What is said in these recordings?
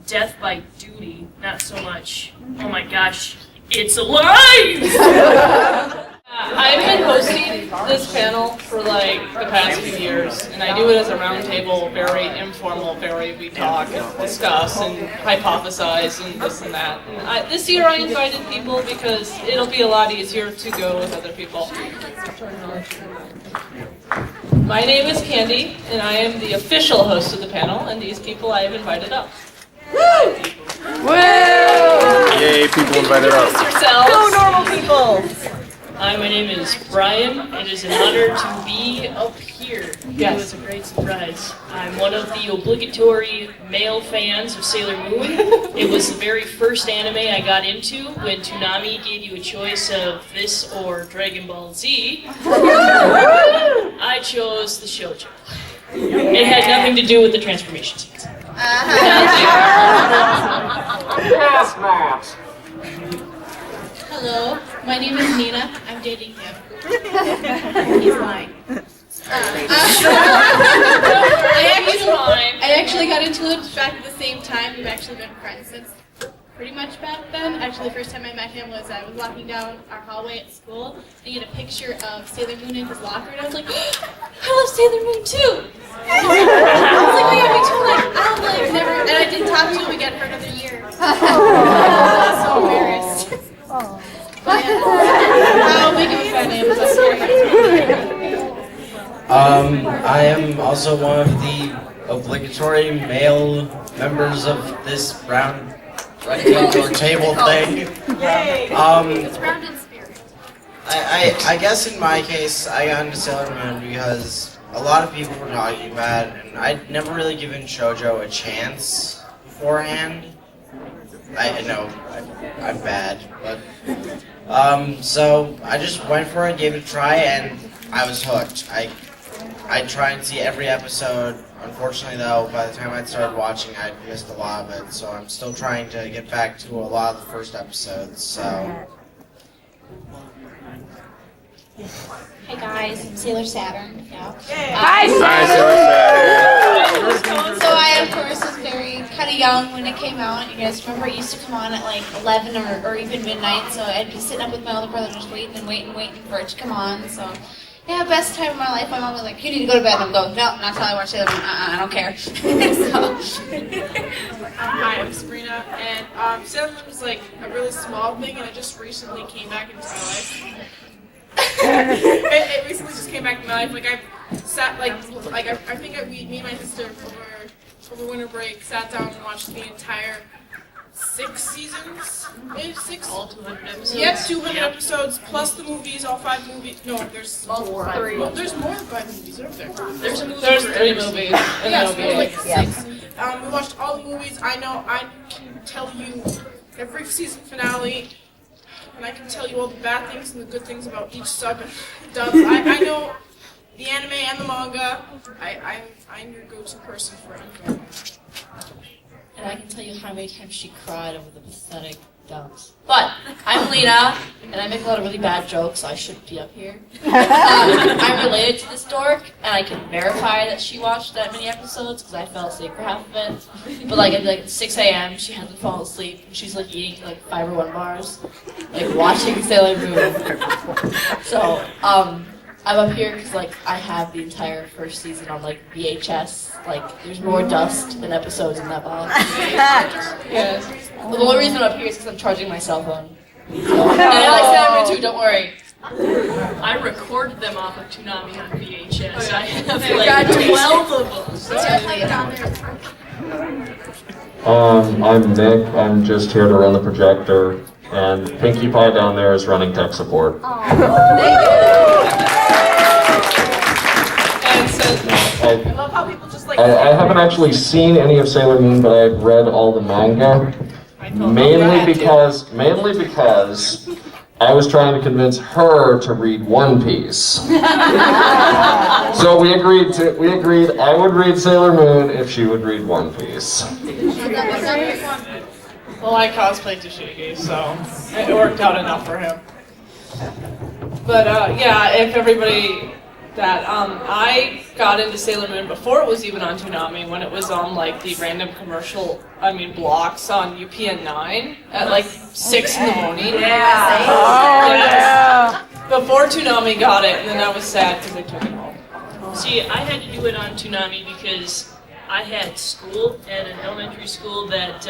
death by duty, not so much, oh my gosh, it's alive! I've been hosting this panel for like the past few years, and I do it as a roundtable, very informal, we talk and discuss and hypothesize and this and that. And this year I invited people because it'll be a lot easier to go with other people. My name is Candy, and I am the official host of the panel, and these people I have invited up. Woo! Yay, people invited up. Go normal people! Hi, my name is Brian. It is an honor to be up here. Yes. It was a great surprise. I'm one of the obligatory male fans of Sailor Moon. It was the very first anime I got into when Toonami gave you a choice of this or Dragon Ball Z. I chose the shoujo. It had nothing to do with the transformation scenes. Hello, my name is Nina. I'm dating him. He's lying. I actually got into it back at the same time. We've actually been friends since pretty much back then. Actually, the first time I met him was I was walking down our hallway at school and he had a picture of Sailor Moon in his locker, and I was like, I love Sailor Moon too. I was like, oh yeah, me too. Like, I don't like never, and I didn't talk to him again for another year. I was so embarrassed. But yeah, how big of a fan I am. I am also one of the obligatory male members of this round rectangular table thing. It's round in spirit. I guess in my case, I got into Sailor Moon because a lot of people were talking about it, and I'd never really given shoujo a chance beforehand. I know, I'm bad, but so I just went for it, gave it a try, and I was hooked. I try and see every episode. Unfortunately, though, by the time I started watching, I'd missed a lot of it, so I'm still trying to get back to a lot of the first episodes, so... Hey guys, I'm Sailor Saturn. Yeah. Hi, Sailor Saturn. So I, of course, was very kind of young when it came out. You guys remember it used to come on at like 11 or even midnight, so I'd be sitting up with my older brother just waiting for it to come on. So, yeah, best time of my life. My mom was like, you need to go to bed. And I'm going, no, not till I watch Sailor Moon. I don't care. Hi, I'm Sabrina, and Sailor Moon was like a really small thing, and it just recently came back into my life. it recently just came back into my life. Like I sat, I think me and my sister over winter break sat down and watched the entire 6 seasons. 6. All 200 episodes? Yep, 200 episodes plus the movies, all 5 movies. No, there's 3. Well, there's more than 5 movies, aren't there? There's a movie There's for 3 every movies. And Yes, there'll be like 6. we watched all the movies. I know I can tell you every season finale, and I can tell you all the bad things and the good things about each sub and dubs. I know the anime and the manga. I'm your go-to person for info. And I can tell you how many times she cried over the pathetic dubs. But I'm Lena, and I make a lot of really bad jokes, so I shouldn't be up here. I'm related to this dork, and I can verify that she watched that many episodes because I fell asleep for half of it. But like at 6 a.m., she hasn't fallen asleep, and she's like eating like Fiber One bars, like watching Sailor Moon. So I'm up here because like I have the entire first season on like VHS. Like there's more dust than episodes in that box. Yes. The only reason I'm up here is because I'm charging my cell phone. So, and I like Sailor Moon too. Don't worry. I recorded them off of Toonami on VHS. I have like 12 of them. I'm Nick. I'm just here to run the projector, and Pinkie Pie down there is running tech support. I love how people just like. I haven't actually seen any of Sailor Moon, but I've read all the manga. Mainly because I was trying to convince her to read One Piece. So we agreed I would read Sailor Moon if she would read One Piece. Well, I cosplayed Toshigi, so it worked out enough for him. But yeah, if everybody that I got into Sailor Moon before it was even on Toonami, when it was on like the random blocks on UPN 9 at like 6 in the morning. Yeah. Oh, yeah. Before Toonami got it, and then I was sad because they took it home. See, I had to do it on Toonami because I had school at an elementary school that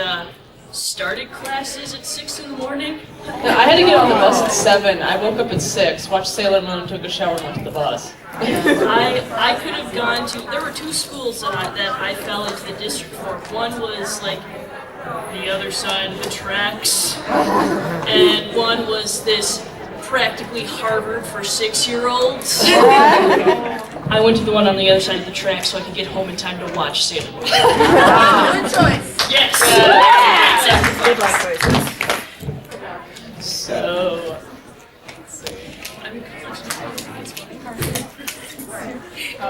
started classes at 6 in the morning. No, I had to get on the bus at 7. I woke up at 6, watched Sailor Moon, took a shower, and went to the bus. I could have gone to. There were 2 schools that I fell into the district for. One was like the other side of the tracks, and one was this practically Harvard for 6-year-olds. I went to the one on the other side of the track so I could get home in time to watch Sailor Moon. Good choice. Yes. Good life choices. So,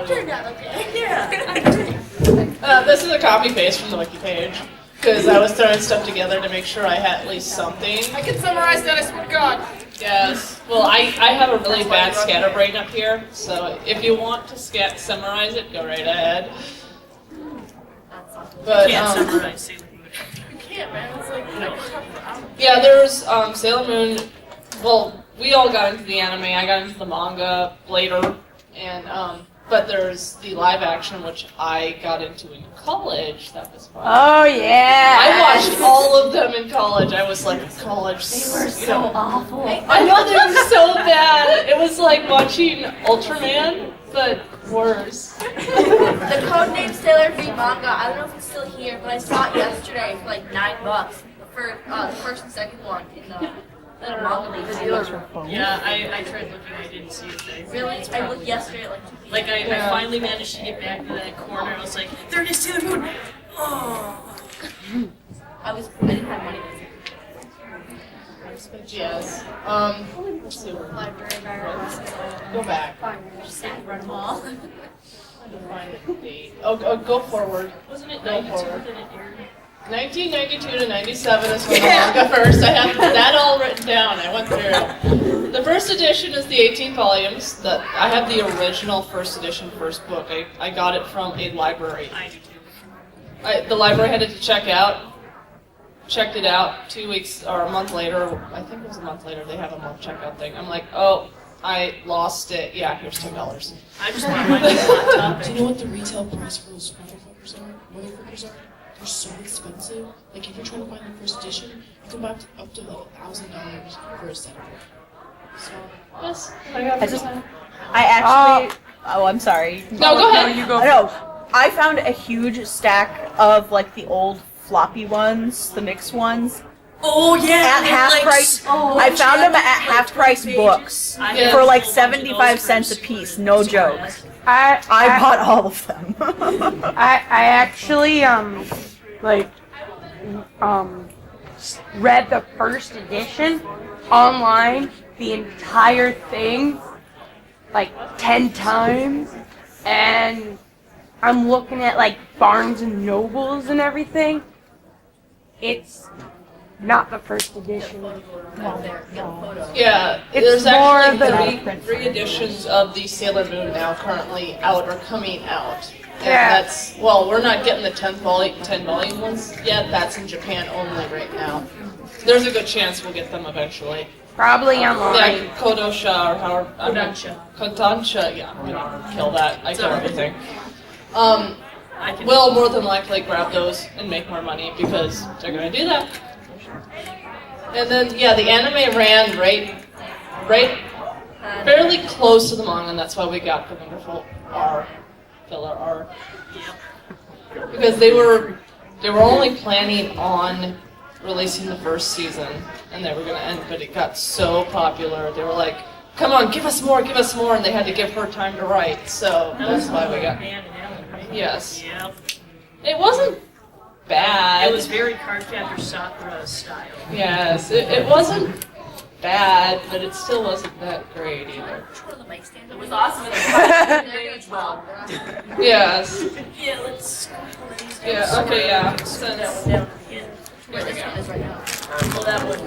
Turned out okay. this is a copy paste from the wiki page because I was throwing stuff together to make sure I had at least something. I can summarize that, I swear to God. Yes. Well, I have a really bad scatterbrain up here, so if you want to summarize it, go right ahead. But Can't summarize Sailor Moon. You can't, man. It's like, yeah, there's Sailor Moon. Well, we all got into the anime. I got into the manga later, and but there's the live action, which I got into in college. That was fun. Oh yeah. I watched all of them in college. I was like, college. They were so awful. I know they were so bad. It was like watching Ultraman, but worse. The codename Sailor V manga, I don't know if it's still here, but I saw it yesterday for like $9 for the first and second one in the manga league. Yeah, I tried looking. I didn't see it. Really? I looked yesterday at like 2 p.m. Like I finally managed to get back to that corner. I was like, there it is, Sailor Moon. Oh. I didn't have money. Yes. Let's see. Library environments. Go back. Just run them all. Find the date. Oh, go forward. Wasn't it Go 92 forward. that it aired? 1992 to 97 is when the manga first. I have that all written down. I went through it. The first edition is the 18 volumes. I have the original first edition first book. I got it from a library. I do too. The library had it to check out. Checked it out 2 weeks or a month later. I think it was a month later. They have a month checkout thing. I'm like, oh, I lost it. Yeah, here's $2. I just want my laptop. Do you know what the retail price for those motherfuckers are? They're so expensive. Like if you're trying to find the first edition, you can buy up to like $1,000 for a set of them. So Yes, I actually. Oh, I'm sorry. No, go ahead. No, I found a huge stack of like the old floppy ones, the mixed ones. Oh yeah, At half price. I found them at half price books Yeah. for like 75 cents a piece. No joke. I bought all of them. I actually read the first edition online, the entire thing, like 10 times, and I'm looking at like Barnes and Nobles and everything. It's not the first edition. Yeah, It's there's more actually of the- three editions of the Sailor Moon now currently out or coming out. And Yeah. that's, well, we're not getting the 10 volume ones yet. That's in Japan only right now. There's a good chance we'll get them eventually. Probably online. Yeah, Kodosha or however. Kodansha. Kodansha, yeah. I'm gonna kill that. I kill everything. I can. We'll more than likely grab those and make more money because they're gonna do that. And then, yeah, the anime ran right fairly close to the manga, and that's why we got the wonderful filler R. Because they were only planning on releasing the first season, and they were gonna end, but it got so popular. They were like, "Come on, give us more," and they had to give her time to write. So that's why we got. Man and Ellen, right? Yes. Yep. It wasn't bad. It was very Cardcaptor Sakura style. Yes, it wasn't bad, but it still wasn't that great either. It was awesome. Yes. Yeah, let's. Yeah, okay, yeah. Where this one is right now. Well, that one.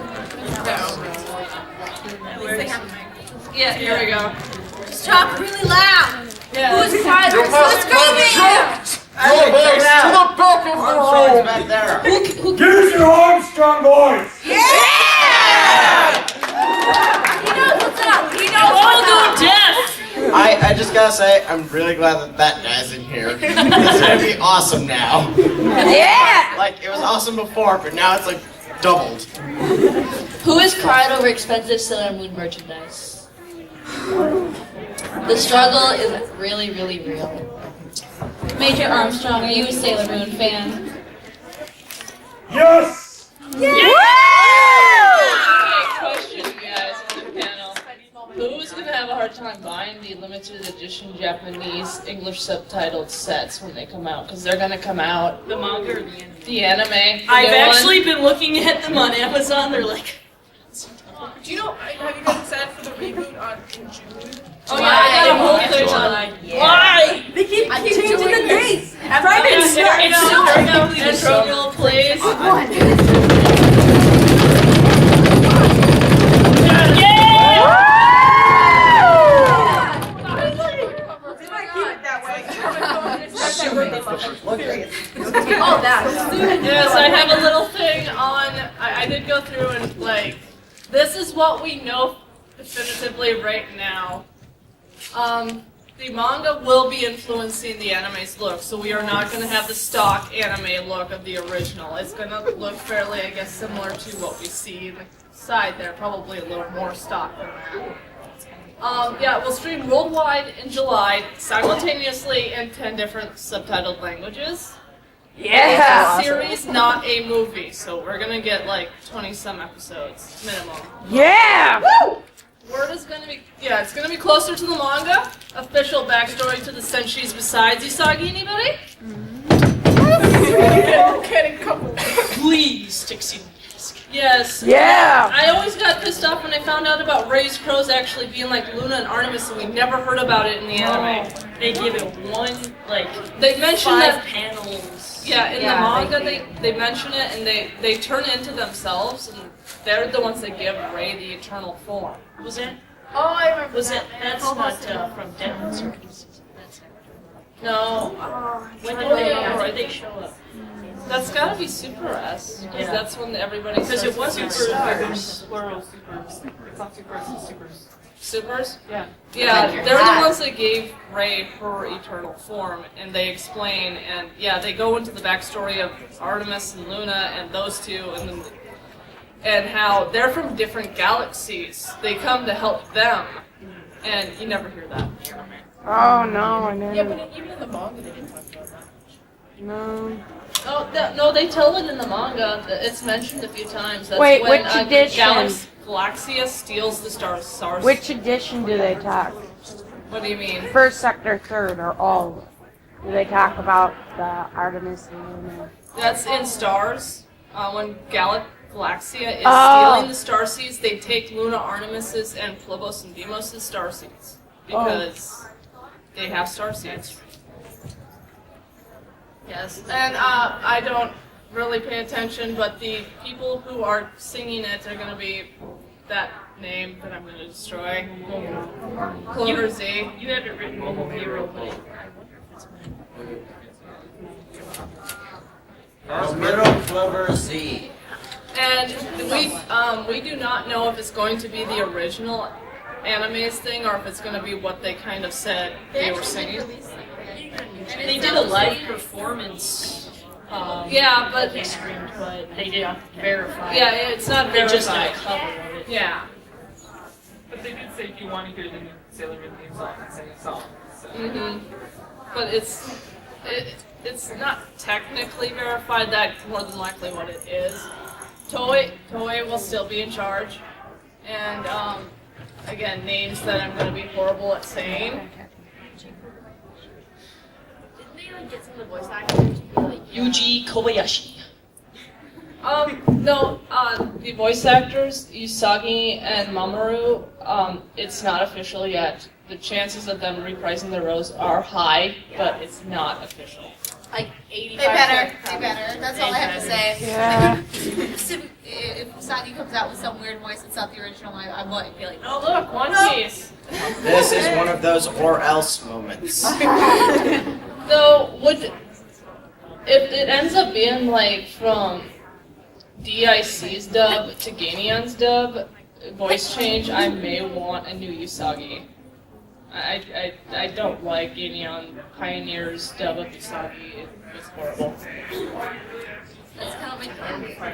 Yeah, here we go. Just talk really loud. Yeah. Who's crying? Who's screaming? Your voice to the back of the Armstrong's room. back there. Use your Armstrong voice! Yeah! He knows what's up. He knows what's up. Death! I just gotta say, I'm really glad that that guy's in here. It's gonna be awesome now. Yeah! Like, it was awesome before, but now it's like doubled. Who has cried over expensive Sailor Moon merchandise? The struggle is really, really real. Major Armstrong, are you a Sailor Moon fan? Yes! Okay, question, you guys, on the panel. Who's gonna have a hard time buying the limited edition Japanese English subtitled sets when they come out? Because they're gonna come out. The manga or the anime? The anime. I've new one. actually been looking at them on Amazon. They're like, Do you know, have you guys excited for the reboot in June? Oh yeah, I got a whole thing on. why? They keep changing the dates. It's Girl plays. Yes, I have a little thing on. I did go through and like, this is what we know definitively right now. The manga will be influencing the anime's look, so we are not going to have the stock anime look of the original. It's going to look fairly, I guess, similar to what we see in the side there, probably a little more stock than that. Yeah, we'll stream worldwide in July, simultaneously in 10 different subtitled languages. Yeah. It's a series, not a movie, so we're gonna get like 20-some episodes, minimum. Yeah. Woo! Word is gonna be, yeah, it's gonna be closer to the manga. Official backstory to the Senshis besides Usagi, anybody? Getting couple. Please, Dixie. Yes. Yeah. I always got pissed off when I found out about Ray's Crows actually being like Luna and Artemis, and we never heard about it in the anime. They give it one, like, They mentioned 5 that. panels. Yeah, in the manga they mention it and they turn into themselves and they're the ones that give Rei the eternal form. Was it? Oh, I remember. Was it? That's not from Death Circus. No. When did they show up? That's gotta be Super S. Because Yeah. that's when everybody Because it starts wasn't to start. Plural supers. It's not supers, it's supers. Supers? Yeah. Yeah, they're the ones that gave Rei her eternal form, and they explain, and yeah, they go into the backstory of Artemis and Luna and those two, and how they're from different galaxies. They come to help them, and you never hear that. Oh no, I never. Yeah, but even in the manga, they didn't talk about that. No. Oh, no, they tell it in the manga. It's mentioned a few times. That's Wait, when, which edition? Galaxia steals the stars. Which edition do they talk? What do you mean? First, second, third, or all? Do they talk about the Artemis and Luna? That's in Stars. When Galaxia is Oh. stealing the star seeds, they take Luna Artemis's and Phobos and Deimos' star seeds. Because they have star seeds. Yes, and I don't really pay attention, but the people who are singing it are going to be that name that I'm going to destroy. Clover Z. You have it written Momo Hero, but Middle Clover Z. And we do not know if it's going to be the original anime's thing or if it's going to be what they kind of said they were singing. they did a live performance. Yeah, but They streamed, but they didn't verify. yeah, it's not They just did a verified. cover of it. Yeah. But they did say if you want to hear the new Sailor Moon theme song, sing a song. So. But it's not technically verified. That's more than likely what it is. Toei will still be in charge, and again, names that I'm going to be horrible at saying. Didn't they like get some of the voice actors to be like Yuji Kobayashi. No, the voice actors, Usagi and Mamoru, it's not official yet. The chances of them reprising their roles are high, but it's not official. like 85? They better. That's all I have to say. Yeah. If Usagi comes out with some weird voice that's not the original, I might be like, Oh look, One Piece. This is one of those or else moments. So if it ends up being like from DIC's dub to Ganion's dub, voice change, I may want a new Usagi. I don't like Ganion Pioneer's dub of Usagi. It's horrible. that's kind of my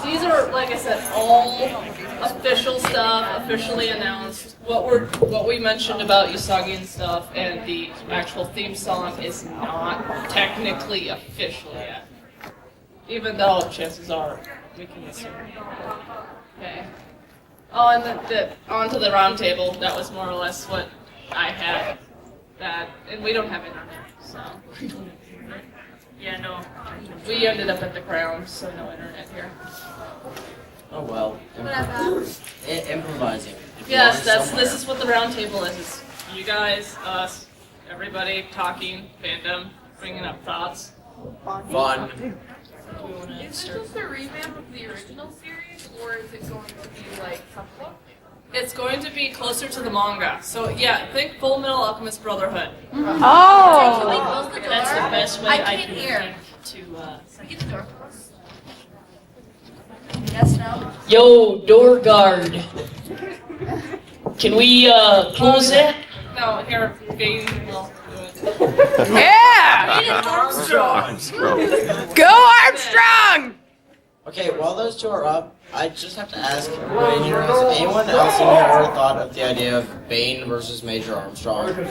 These are, like I said, all official stuff, officially announced. What we mentioned about Usagi and stuff, and the actual theme song is not technically official yet. Even though chances are we can assume. Okay. Oh, and onto the round table. That was more or less what I had. And we don't have internet, so. Yeah, no. We ended up at the Crown, so no internet here. Oh well. Improvising. If you Yes, want somewhere. this is what the round table is. It's you guys, us, everybody talking, fandom, bringing up thoughts. Fun. Is it just a revamp of the original series, or is it going to be like something? It's going to be closer to the manga. So yeah, think Full Metal Alchemist Brotherhood. Oh! That's the best way I can hear. think to. Get the door closed. Yes, no? Yo, door guard. Can we close it? No, here, Bane will do it. Yeah! Armstrong. Go Armstrong! Okay, while those two are up, I just have to ask, has anyone else in here ever thought of the idea of Bane versus Major Armstrong? Anyone?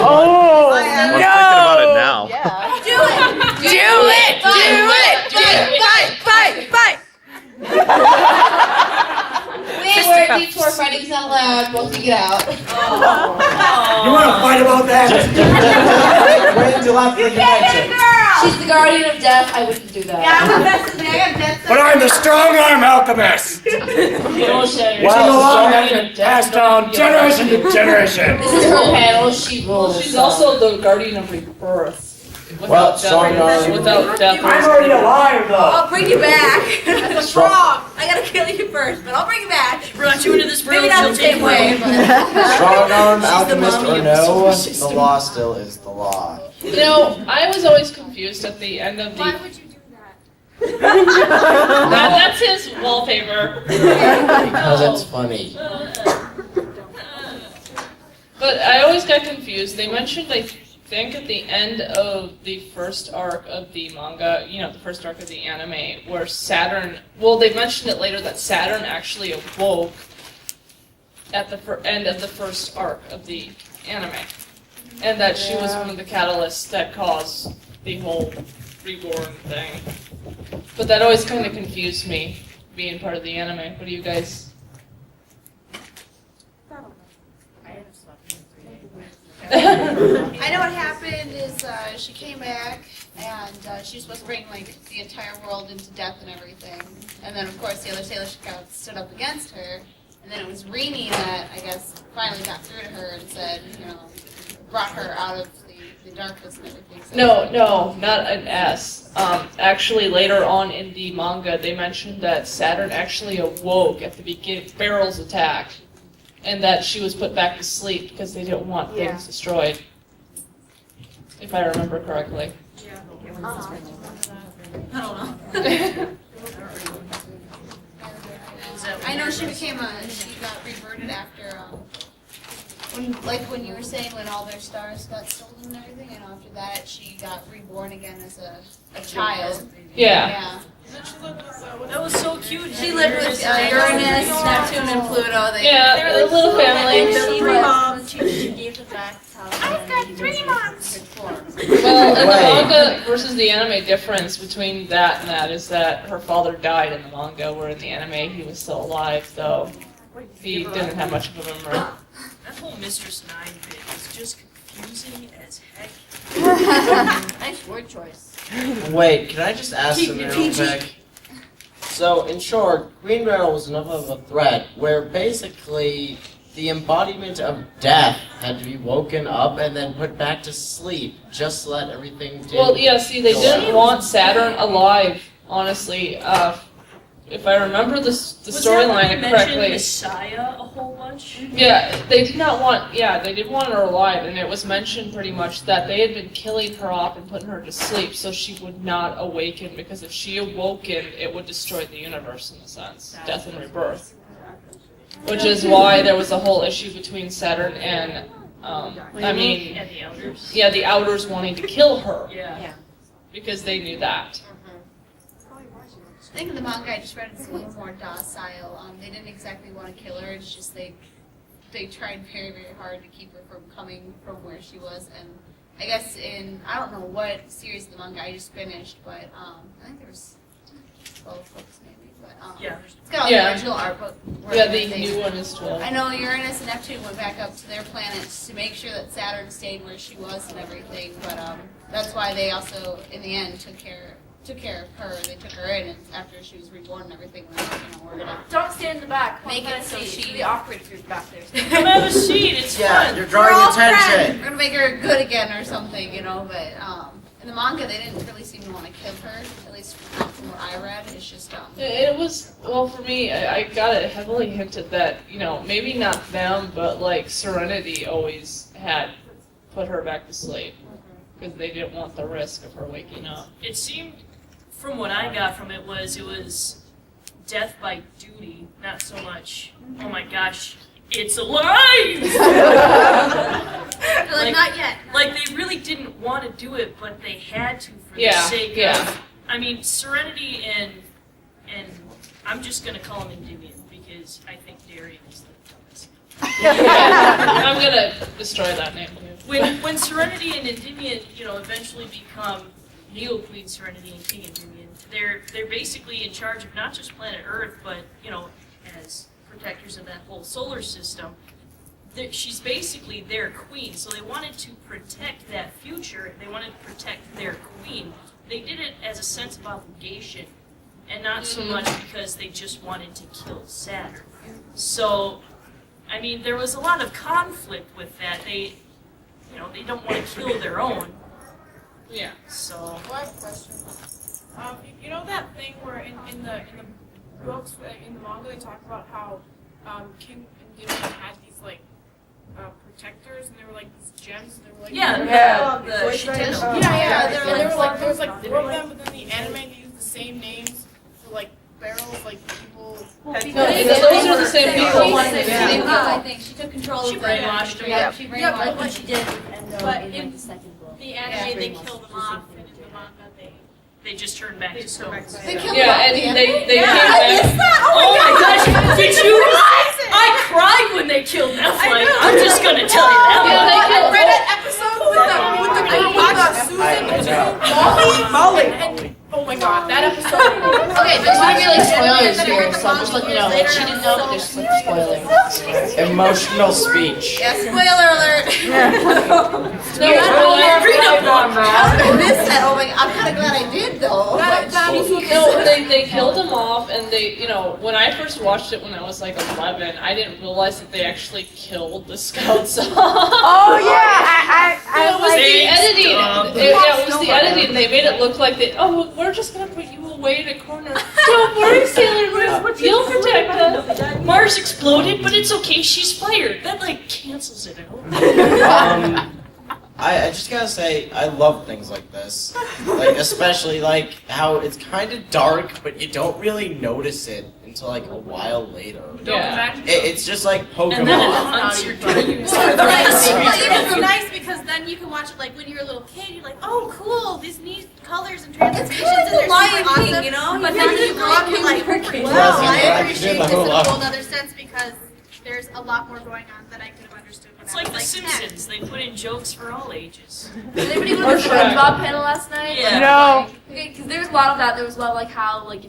Oh, I'm thinking about it now. Yeah. Do it! Fight! Wait, we're at Detour fighting's not allowed. Both of you get out. You want to fight about that? Wait until after the convention. She's the guardian of death. I wouldn't do that. Yeah, I'm the best of me. I got death. But I'm the strong arm alchemist. Well, Well, the long has been passed down generation to generation. This is her panel. She rules. She's also the guardian of rebirth. Well, strong arm. Without death. I'm already alive, though. I'll bring you back. As a frog. I gotta kill you first, but I'll bring you back. Brought you into this room. Maybe not the same way, but. Strong arm alchemist mommy or of no, the the law still is the law. You know, I was always confused at the end of the. Why would you do that? That's his wallpaper. Because it's funny. But I always got confused. They mentioned, I think, at the end of the first arc of the manga, the first arc of the anime, where Saturn. Well, they mentioned it later that Saturn actually awoke at the end of the first arc of the anime. And that she was one of the catalysts that caused the whole reborn thing. But that always kind of confused me, being part of the anime. What do you guys? I know what happened is she came back and she was supposed to bring like the entire world into death and everything. And then of course the other sailors stood up against her. And then it was Rini that I guess finally got through to her and said, brought her out of the darkness and everything. So No, not an S. Actually, later on in the manga, they mentioned that Saturn actually awoke at the beginning, Barrel's attack, and that she was put back to sleep because they didn't want things destroyed. If I remember correctly. I don't know. I know she got reverted after when you were saying when all their stars got stolen and everything, and after that she got reborn again as a child. Yeah. That was so cute. She lived with Uranus, Neptune, and Pluto. They Yeah, a little family. She gave it back to I've got 3 moms. Well, in the manga versus the anime difference between that and that is that her father died in the manga, where in the anime he was still alive, though he didn't have much of a memory. That whole Mistress 9 bit was just confusing as heck. Nice word choice. Wait, can I just ask something real quick? So, in short, Green Barrel was enough of a threat where basically the embodiment of death had to be woken up and then put back to sleep. Just let everything do. Well, yeah, see, they go didn't out. want Saturn alive, honestly. If I remember the storyline correctly. Messiah a whole bunch? Yeah, they did not want, they did want her alive, and it was mentioned pretty much that they had been killing her off and putting her to sleep so she would not awaken, because if she awoken, it would destroy the universe in a sense. Death and rebirth. Which is why there was a whole issue between Saturn and, And the Elders. yeah, the Outers wanting to kill her. Yeah. Because they knew that. I think in the manga I just read it's a little more docile. They didn't exactly want to kill her. It's just they tried very, very hard to keep her from coming from where she was. And I guess I don't know what series of the manga I just finished, but I think there was 12 books maybe. But it's got all the original art book. Yeah, the new one is 12. I know Uranus and Neptune went back up to their planets to make sure that Saturn stayed where she was and everything. But that's why they also, in the end, took care of her. They took her in, and after she was reborn and everything, we're gonna Don't stand in the back. make it so she the operators back there. Come have a seat, it's fun. You're we're drawing all attention. friends. We're gonna make her good again or something, But in the manga, they didn't really seem to want to kill her. At least from what I read, it's just It was, well, for me, I got it heavily hinted that, maybe not them, but like Serenity always had put her back to sleep. Because they didn't want the risk of her waking up. It seemed, from what I got from it was death by duty, not so much, oh my gosh, it's alive! like, not yet. Like they really didn't want to do it, but they had to for the sake of, I mean, Serenity and I'm just going to call him Endymion because I think Darian is the dumbest. I'm going to destroy that name. When Serenity and Endymion, eventually become Neo Queen Serenity and King Endymion, they're basically in charge of not just planet Earth, but as protectors of that whole solar system. She's basically their queen, so they wanted to protect that future. They wanted to protect their queen. They did it as a sense of obligation, and not so much because they just wanted to kill Saturn. So, I mean, there was a lot of conflict with that. They don't want to kill their own. Yeah. So. Well, I have a question. You know that thing where in the books, in the manga, they talk about how King Endymion had these protectors, and they were like these gems, and they were like there was like 4 of them, but then the anime they used the same names for barrels, people. Those are the same people. I think she took control She of brainwashed them. him. Yeah, she brainwashed like them. what she did with Endo But in in the second book. the anime, they killed them off, and in the manga, They just turned back to stone. They killed Yeah, them and off. they came back. Oh my gosh! Did you? I cried when they killed Nephilim. I'm just gonna tell you that. I read an episode with the Susan, Molly. Oh my god, that episode. Okay, there's not really spoilers here, so I'm just letting you know. Like, she didn't know, but there's spoilers. Emotional speech. Yeah, spoiler alert. I missed that. Oh my god, I'm kind of glad I did though. No, they killed him off, and when I first watched it when I was 11, I didn't realize that they actually killed the scouts. Oh yeah, It was the editing. It was the editing. They made it look like we're just gonna put you away in a corner. Don't worry, Sailor Moon. You'll protect us. Mars exploded, but it's okay. She's fired. That cancels it out. I just gotta say, I love things like this. Especially how it's kind of dark, but you don't really notice it until a while later. Yeah. It's just like Pokemon. And then it haunts your dreams. It's nice because then you can watch it when you're a little kid. You're like, oh, cool, these neat colors and transformations, and they're Lion super King, awesome. But then you grow up, you're like, wow, I appreciate this in a whole other sense because there's a lot more going on that I could have understood when It's I was like The 10. Simpsons. They put in jokes for all ages. Did anybody go to the SpongeBob panel last night? Yeah. No. Okay, because there's a lot of that. There was a lot of how if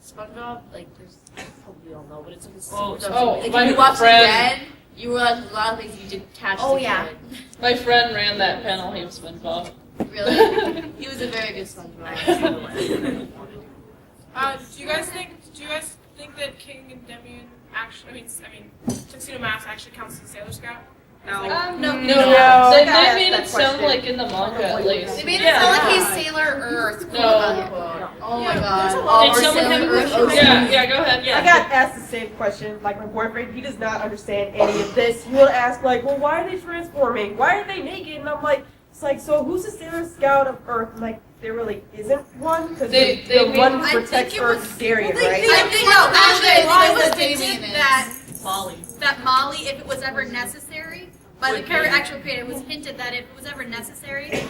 SpongeBob there's probably all know, but it's a super dumb. If my you watch it friend- again, you realize there's a lot of things you didn't catch. Oh, as a yeah. kid. My friend ran that panel. He was SpongeBob. Really? He was a very good SpongeBob. Do you guys think that King Endymion actually, I mean, tuxedo mask actually counts as a Sailor Scout? No. No. They made it sound like in the manga at least. They made it sound like he's Sailor Earth. No. Oh my god. Did someone have a question? Yeah, go ahead. I got asked the same question. Like my boyfriend, he does not understand any of this. He will ask like, "Well, why are they transforming? Why are they naked?" And I'm like, "It's like, so who's the Sailor Scout of Earth?" I'm like, there really isn't one because the one who protects Earth is Darien, right? I think it was hinted that Molly, if it was ever necessary, by the actual creator, it was hinted that if it was ever necessary,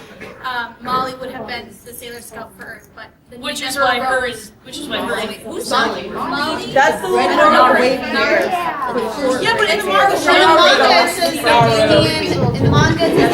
Molly would have been the Sailor Scout for Earth, but Which is why her Who's Molly? Molly? That's the one with the wavy hair. Yeah, but in the manga, it says in the manga, it says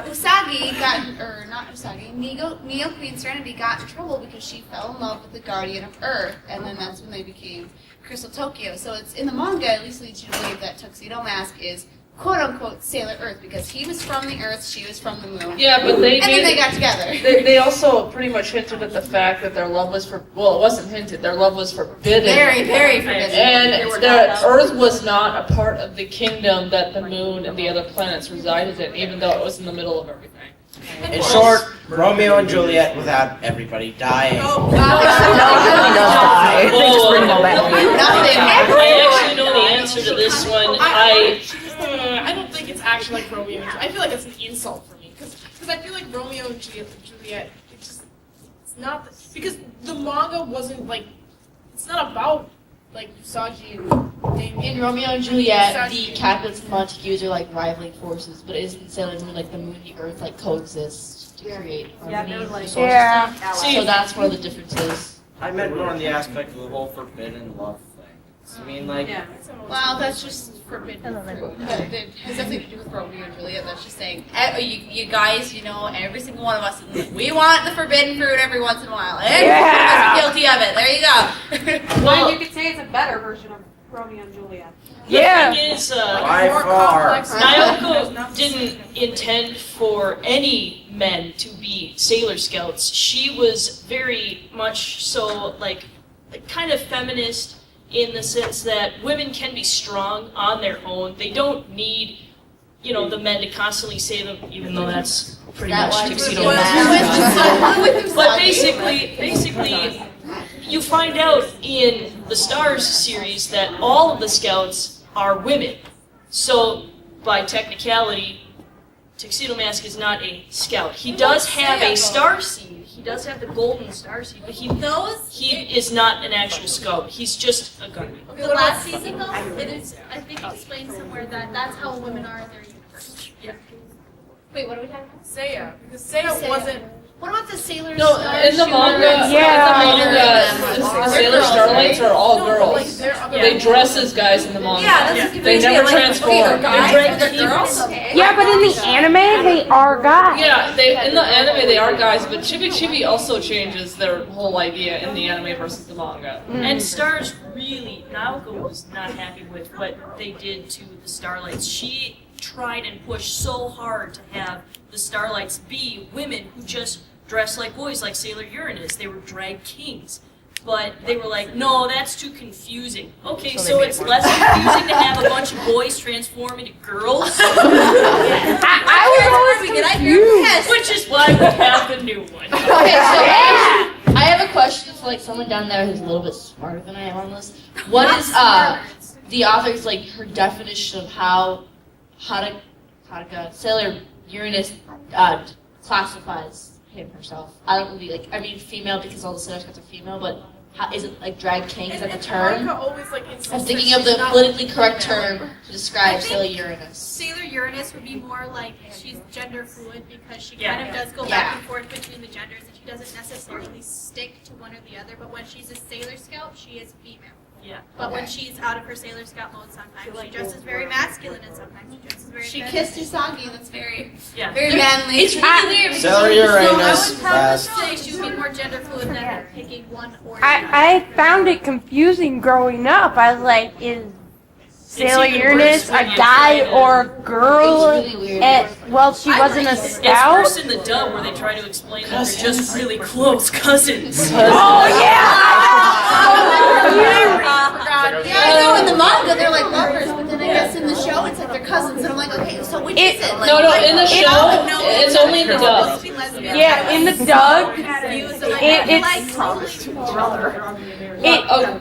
Usagi got, or not Usagi, Neo Queen Serenity got in trouble because she fell in love with the Guardian of Earth, and then that's when they became Crystal Tokyo. So it's in the manga, at least leads you to believe that Tuxedo Mask is quote unquote Sailor Earth because he was from the Earth, she was from the moon. Yeah, but then they got together. They also pretty much hinted at the fact that their love was well, it wasn't hinted. Their love was forbidden. Very, very forbidden. And the Earth was not a part of the kingdom that the moon and the other planets resided in, even though it was in the middle of everything. In short, Romeo and Juliet without everybody dying. No, he does die. They just bring them all back. I actually know the answer to this one. I don't think it's actually like Romeo and Juliet. I feel like it's an insult for me because I feel like Romeo and Juliet, it's not because the manga wasn't like it's not about like Usagi and Damien. In Romeo and Juliet, the Capulets and Montagues are like rivaling forces, but it isn't Sailor Moon like the moon and the earth like coexist to create harmony. So that's where the difference is. I meant more on the aspect of the whole forbidden love thing. I mean, like, Well, that's just forbidden fruit. But it has nothing to do with Romeo and Juliet. That's just saying, you guys, you know, every single one of us, we want the forbidden fruit every once in a while. Every one of us are guilty of it. There you go. Well, you could say it's a better version of Romeo and Juliet. The thing is, by far. Naoko didn't intend for any men to be Sailor Scouts. She was very much so, like kind of feminist in the sense that women can be strong on their own. They don't need, the men to constantly save them, even though that's pretty much Tuxedo Mask. But basically, you find out in the Stars series that all of the scouts are women. So, by technicality, Tuxedo Mask is not a scout. He does have a star seed. He does have the golden star seed, but he is not an actual scout. He's just a gunman. The last season, though, it is, I think, explained somewhere that that's how women are in their universe. Yeah. Wait, what are we talking about? Seiya, because Seiya wasn't. What about the sailors? No, in the manga, the Sailor Starlights are all girls. They dress as guys in the manga. They never transform. Yeah, but in the anime, they are guys. Yeah, in the anime they are guys, but Chibi Chibi also changes their whole idea in the anime versus the manga. And Stars really, Naoko was not happy with what they did to the Starlights. She tried and pushed so hard to have the Starlights be women who just dress like boys, like Sailor Uranus. They were drag kings. But they were like, no, that's too confusing. Okay, so it's less confusing to have a bunch of boys transform into girls? I was always confused. Which is why we have the new one. Okay, so I have a question for like someone down there who's a little bit smarter than I am on this. What is the author's like her definition of how Sailor Uranus classifies herself? I don't really I mean female because all the Sailor Scouts are female, but is it like drag king? Is that the term? I'm thinking of the politically correct term to describe Sailor Uranus. Sailor Uranus would be more like she's gender fluid because she kind of does go back and forth between the genders and she doesn't necessarily stick to one or the other, but when she's a Sailor Scout, she is female. Yeah. But when she's out of her Sailor Scout mode, sometimes she dresses very masculine and sometimes she dresses very She feminine. kissed Usagi, that's very Yeah. very manly. It's really weird. Sailor So I Uranus, would probably best. say she would be more gender fluid than picking one or the other. I found it confusing growing up. I was like, is Sailor even worse Uranus, when a you guy try to- or a girl, It's really weird. and well, she wasn't a It's scout. worse in the dub where they try to explain that they're just really close cousins. Oh Yeah, I know in the manga they're like lovers, but then I guess in the show it's like they're cousins, and I'm like, okay, so which is it? Like, No, in the show, it's only in the dub. Yeah, in the dub,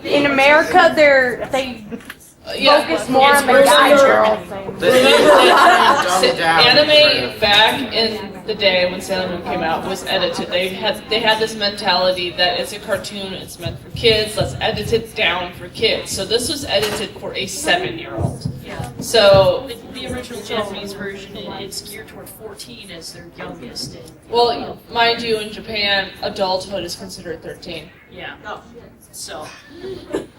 in America they focus more on the guy girl thing. Remember, anime back in the day when Sailor Moon came out was edited. They had this mentality that it's a cartoon, it's meant for kids. Let's edit it down for kids. So this was edited for a 7-year-old. Yeah. So the original Japanese version, it's geared toward 14 as their youngest. And, well, mind you, in Japan, adulthood is considered 13. Yeah. So,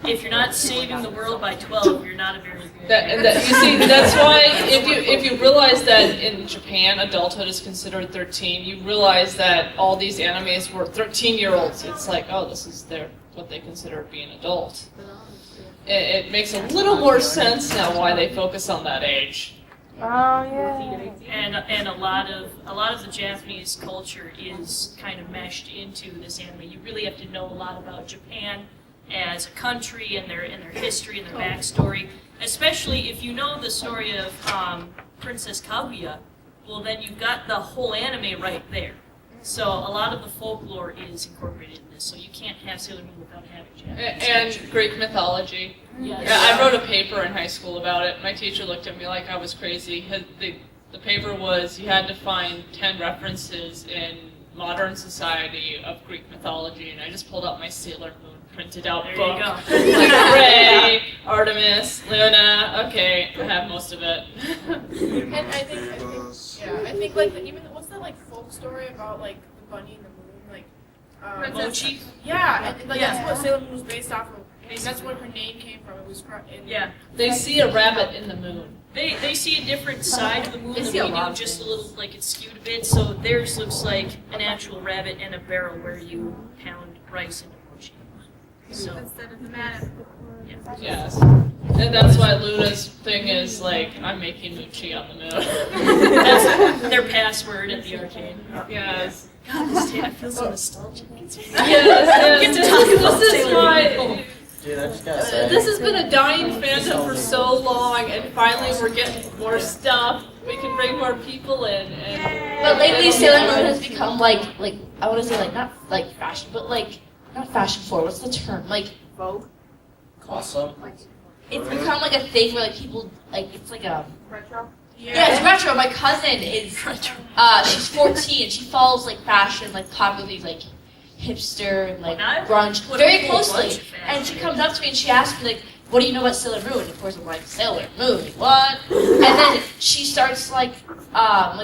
if you're not saving the world by 12, you're not a very good. You see, that's why if you realize that in Japan adulthood is considered 13, you realize that all these animes were 13-year-olds. It's like, oh, this is what they consider being adult. It makes a little more sense now why they focus on that age. Oh yeah. And a lot of the Japanese culture is kind of meshed into this anime. You really have to know a lot about Japan as a country and their history and their backstory. Especially if you know the story of Princess Kaguya, well then you've got the whole anime right there. So a lot of the folklore is incorporated in this. So you can't have Sailor Moon without having Japanese And culture. Greek mythology. Yes. Yeah, I wrote a paper in high school about it. My teacher looked at me like I was crazy. The paper was you had to find 10 references in modern society of Greek mythology, and I just pulled out my Sailor Moon printed out There book. you go. Like Ray, Artemis, Luna. Okay, I have most of it. And I think like even what's that like folk story about like the bunny and the moon, like Mochi? Yeah, and like that's what Sailor Moon was based off of. And that's where her name came from. It was Yeah. They see a rabbit in the moon. They see a different side of the moon They than see a we lot do, of just a little, like it's skewed a bit. So theirs looks like an actual rabbit in a barrel where you pound rice into mochi. So, Instead of the man. Yes. And that's why Luna's thing is like, I'm making Muchi on the moon. that's their password at the arcade. Yes. God, this day I feel so nostalgic. Yes, Get to talk about this is Sailor why. Moon. Dude, I just gotta say. This has been a dying fandom for so long, and finally we're getting more stuff. We can bring more people in. But lately, Sailor Moon has become like I want to say like not like fashion, but like not fashion forward. What's the term? Like Vogue. Awesome. it's become like a thing where like people like it's like a Retro. yeah, it's retro. My cousin is she's 14 and she follows like fashion, like popular things like hipster and like grunge very closely. And she comes up to me and she asks me like, "What do you know about Sailor Moon?" And of course I'm like, "Sailor Moon, what?" And then she starts like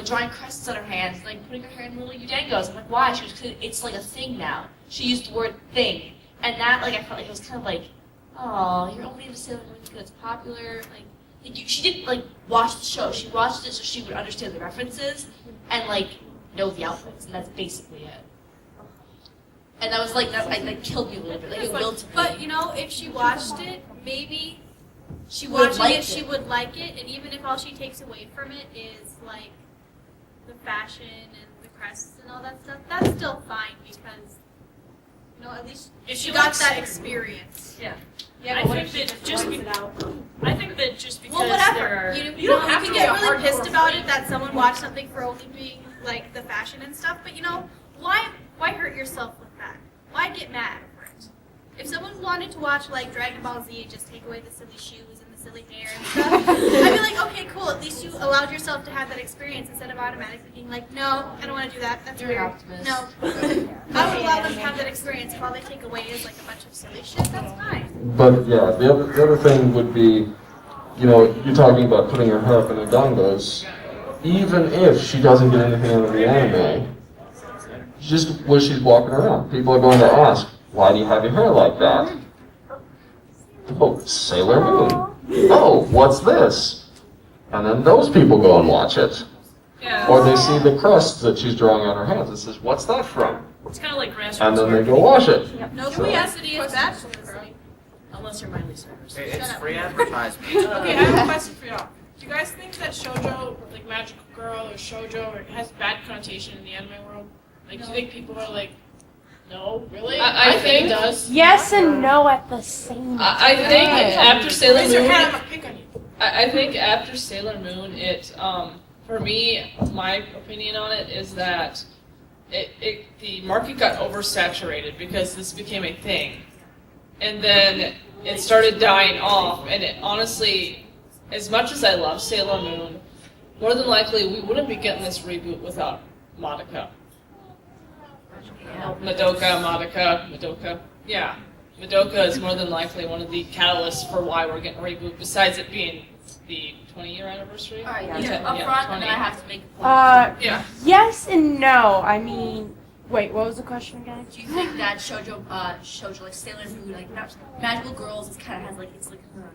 drawing crests on her hands, and, like putting her hair in little udangos. I'm like, "Why?" She was, "'Cause it's like a thing now." She used the word "thing," and that like I felt like it was kind of like, "Oh, you're only into Sailor Moon because it's popular." She didn't like watch the show. She watched it so she would understand the references and like know the outfits, and that's basically it. And that was like that killed me a little bit. Like it wilted me. But you know, if she watched it, maybe she Would watching like it, she it. would like it, and even if all she takes away from it is like the fashion and the crests and all that stuff, that's still fine because you know at least If she she got likes that it. experience. Yeah. Yeah, I but what think if she that just just points be- it out? I think that just because Well, there whatever. are You know, have you to can be get a really hardcore pissed about freak. it that someone watched something for only being like the fashion and stuff, but you know, why hurt yourself with that? Why get mad over it? If someone wanted to watch like Dragon Ball Z and just take away the silly shoes and the silly hair and stuff, I'd be like, okay, cool. At least you allowed yourself to have that experience instead of automatically being like, no, I don't want to do that. That's You're an weird. optimist. No, I would allow them to have that experience. If all they take away is like a bunch of silly shit, that's fine. But yeah, the other thing would be, you know, you're talking about putting her hair up in udangos. Even if she doesn't get anything out of the anime, just when she's walking around, people are going to ask, "Why do you have your hair like that?" "Oh, Sailor Moon." "Oh, what's this?" And then those people go and watch it. Yeah. Or they see the crests that she's drawing on her hands and says, "What's that from?" It's kind of like grassroots And then they marketing. go watch it. No curiosity is bad for me. Unless you're Miley Cyrus. It's free advertisement. Okay, I have a question for y'all. Do you guys think that shoujo, like magical girl or shoujo, has bad connotation in the anime world? Like, do you think people are like, no, really? I think it does. Yes and no at the same time. I think after Sailor Raise your Moon, hand, I'm gonna pick on you. I think after Sailor Moon, for me, my opinion on it is that the market got oversaturated because this became a thing, and then it started dying off. And it honestly, as much as I love Sailor Moon, more than likely we wouldn't be getting this reboot without Madoka. Madoka. Yeah. Madoka is more than likely one of the catalysts for why we're getting a reboot, besides it being the 20-year anniversary. Alright, Or yeah, 10 up yeah, front, 20. and then I have to make a point. Yeah. Yes and no. I mean, wait, what was the question again? Do you think that shoujo like Sailor Moon, like magical girls, it's kind of has like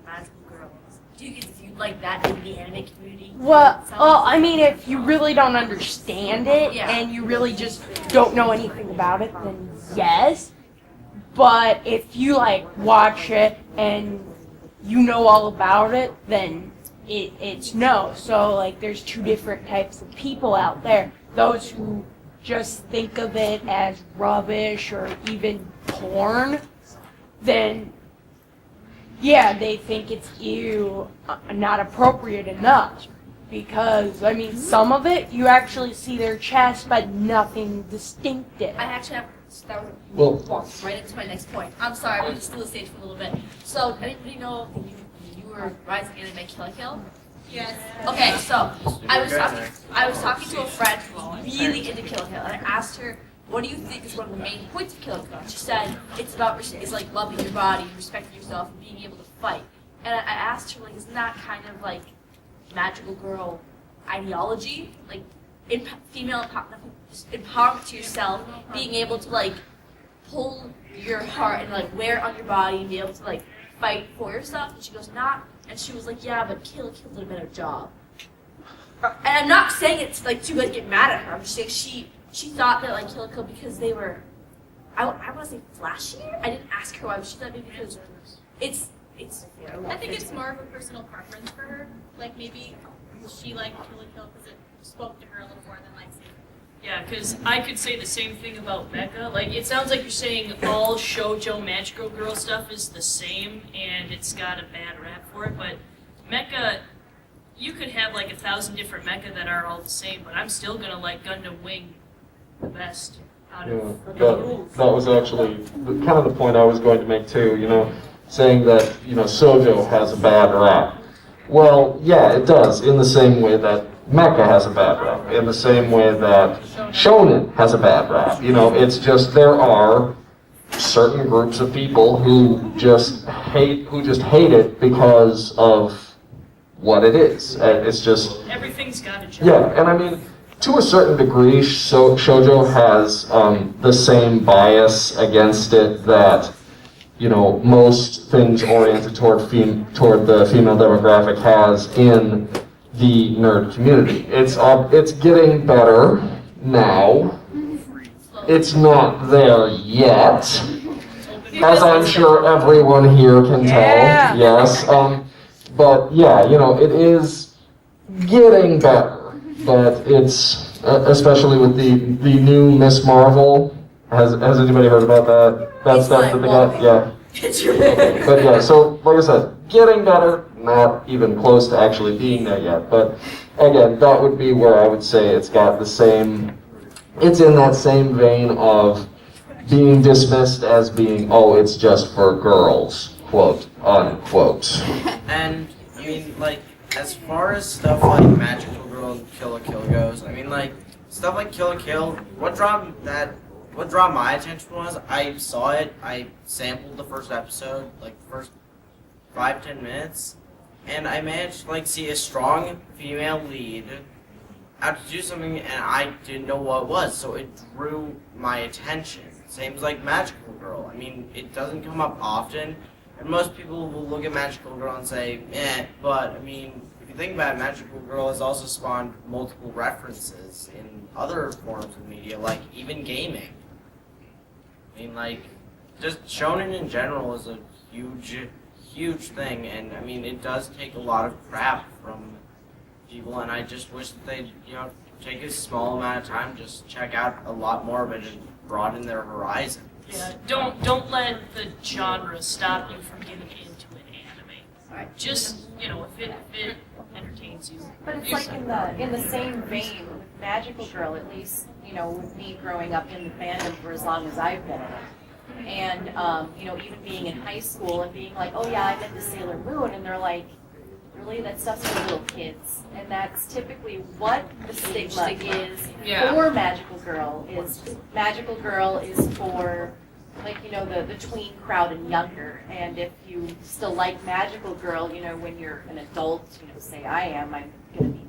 magical girls? Do you get viewed like that in the anime community? Well, I mean, if you really don't understand it Yeah. and you really just don't know anything about it, then yes. But if you like watch it and you know all about it, then it's no. So like, there's two different types of people out there: those who just think of it as rubbish or even porn, then yeah, they think it's not appropriate enough. Because, I mean, some of it, you actually see their chest, but nothing distinctive. I actually have, that Well- walks right into my next point. I'm sorry, we'll just steal the stage for a little bit. So, anybody know you were rising anime Kill la Kill? Yes. Okay, so I was talking to a friend who's really into Kill la Kill, and I asked her, what do you think is one of the main points of Kill la Kill? She said it's like loving your body, respecting yourself, and being able to fight. And I asked her, like, isn't that kind of like magical girl ideology? Like, female empowerment to yourself, being able to like pull your heart and like wear it on your body and be able to like fight for yourself. And she goes, not. And she was like, yeah, but Kill la Kill did a better job. And I'm not saying it's like too good to get mad at her. I'm just saying she thought that like Kill la Kill because they were, I want to say flashier. I didn't ask her why, but she thought maybe because it's. I think it's more of a personal preference for her. Like maybe she liked Kill la Kill because it spoke to her a little more than like. Yeah, because I could say the same thing about Mecha. Like, it sounds like you're saying all shoujo magical girl stuff is the same, and it's got a bad rap for it. But Mecha, you could have like 1,000 different Mecha that are all the same, but I'm still gonna like Gundam Wing the best out of. That was actually kind of the point I was going to make too. You know, saying that shoujo has a bad rap. Well, yeah, it does, in the same way that Mecha has a bad rap, in the same way that shonen has a bad rap. It's just there are certain groups of people who just hate it because of what it is. It's just Everything's got a job. yeah, and I mean, to a certain degree, shoujo has the same bias against it that most things oriented toward the female demographic has in the nerd community. It's getting better now. It's not there yet, as I'm sure everyone here can tell. Yes, but yeah, it is getting better. But it's especially with the new Miss Marvel. Has anybody heard about that stuff that they got? Yeah. But yeah, so like I said, getting better, not even close to actually being there yet. But again, that would be where I would say it's in that same vein of being dismissed as being, oh, it's just for girls, quote, unquote. And, I mean, like, as far as stuff like Magical Girl and Kill la Kill goes, I mean, like, stuff like Kill la Kill, what draw my attention was, I saw it, I sampled the first episode, like the first 5-10 minutes, and I managed to like see a strong female lead have to do something and I didn't know what it was, so it drew my attention. Same as like Magical Girl. I mean, it doesn't come up often, and most people will look at Magical Girl and say, but I mean, if you think about it, Magical Girl has also spawned multiple references in other forms of media, like even gaming. I mean, like, just shonen in general is a huge thing, and I mean, it does take a lot of crap from people, and I just wish that they'd, take a small amount of time, just check out a lot more of it and broaden their horizon. Yeah, don't let the genre stop you from getting into an anime. Just, if it entertains you. But it's like in the same vein with Magical Girl, at least, with me growing up in the fandom for as long as I've been in it. And, even being in high school and being like, oh yeah, I'm into Sailor Moon, and they're like, really, that stuff's for little kids. And that's typically what the stigma is for Magical Girl, is for, the tween crowd and younger. And if you still like Magical Girl, when you're an adult, say I am, I'm going to be,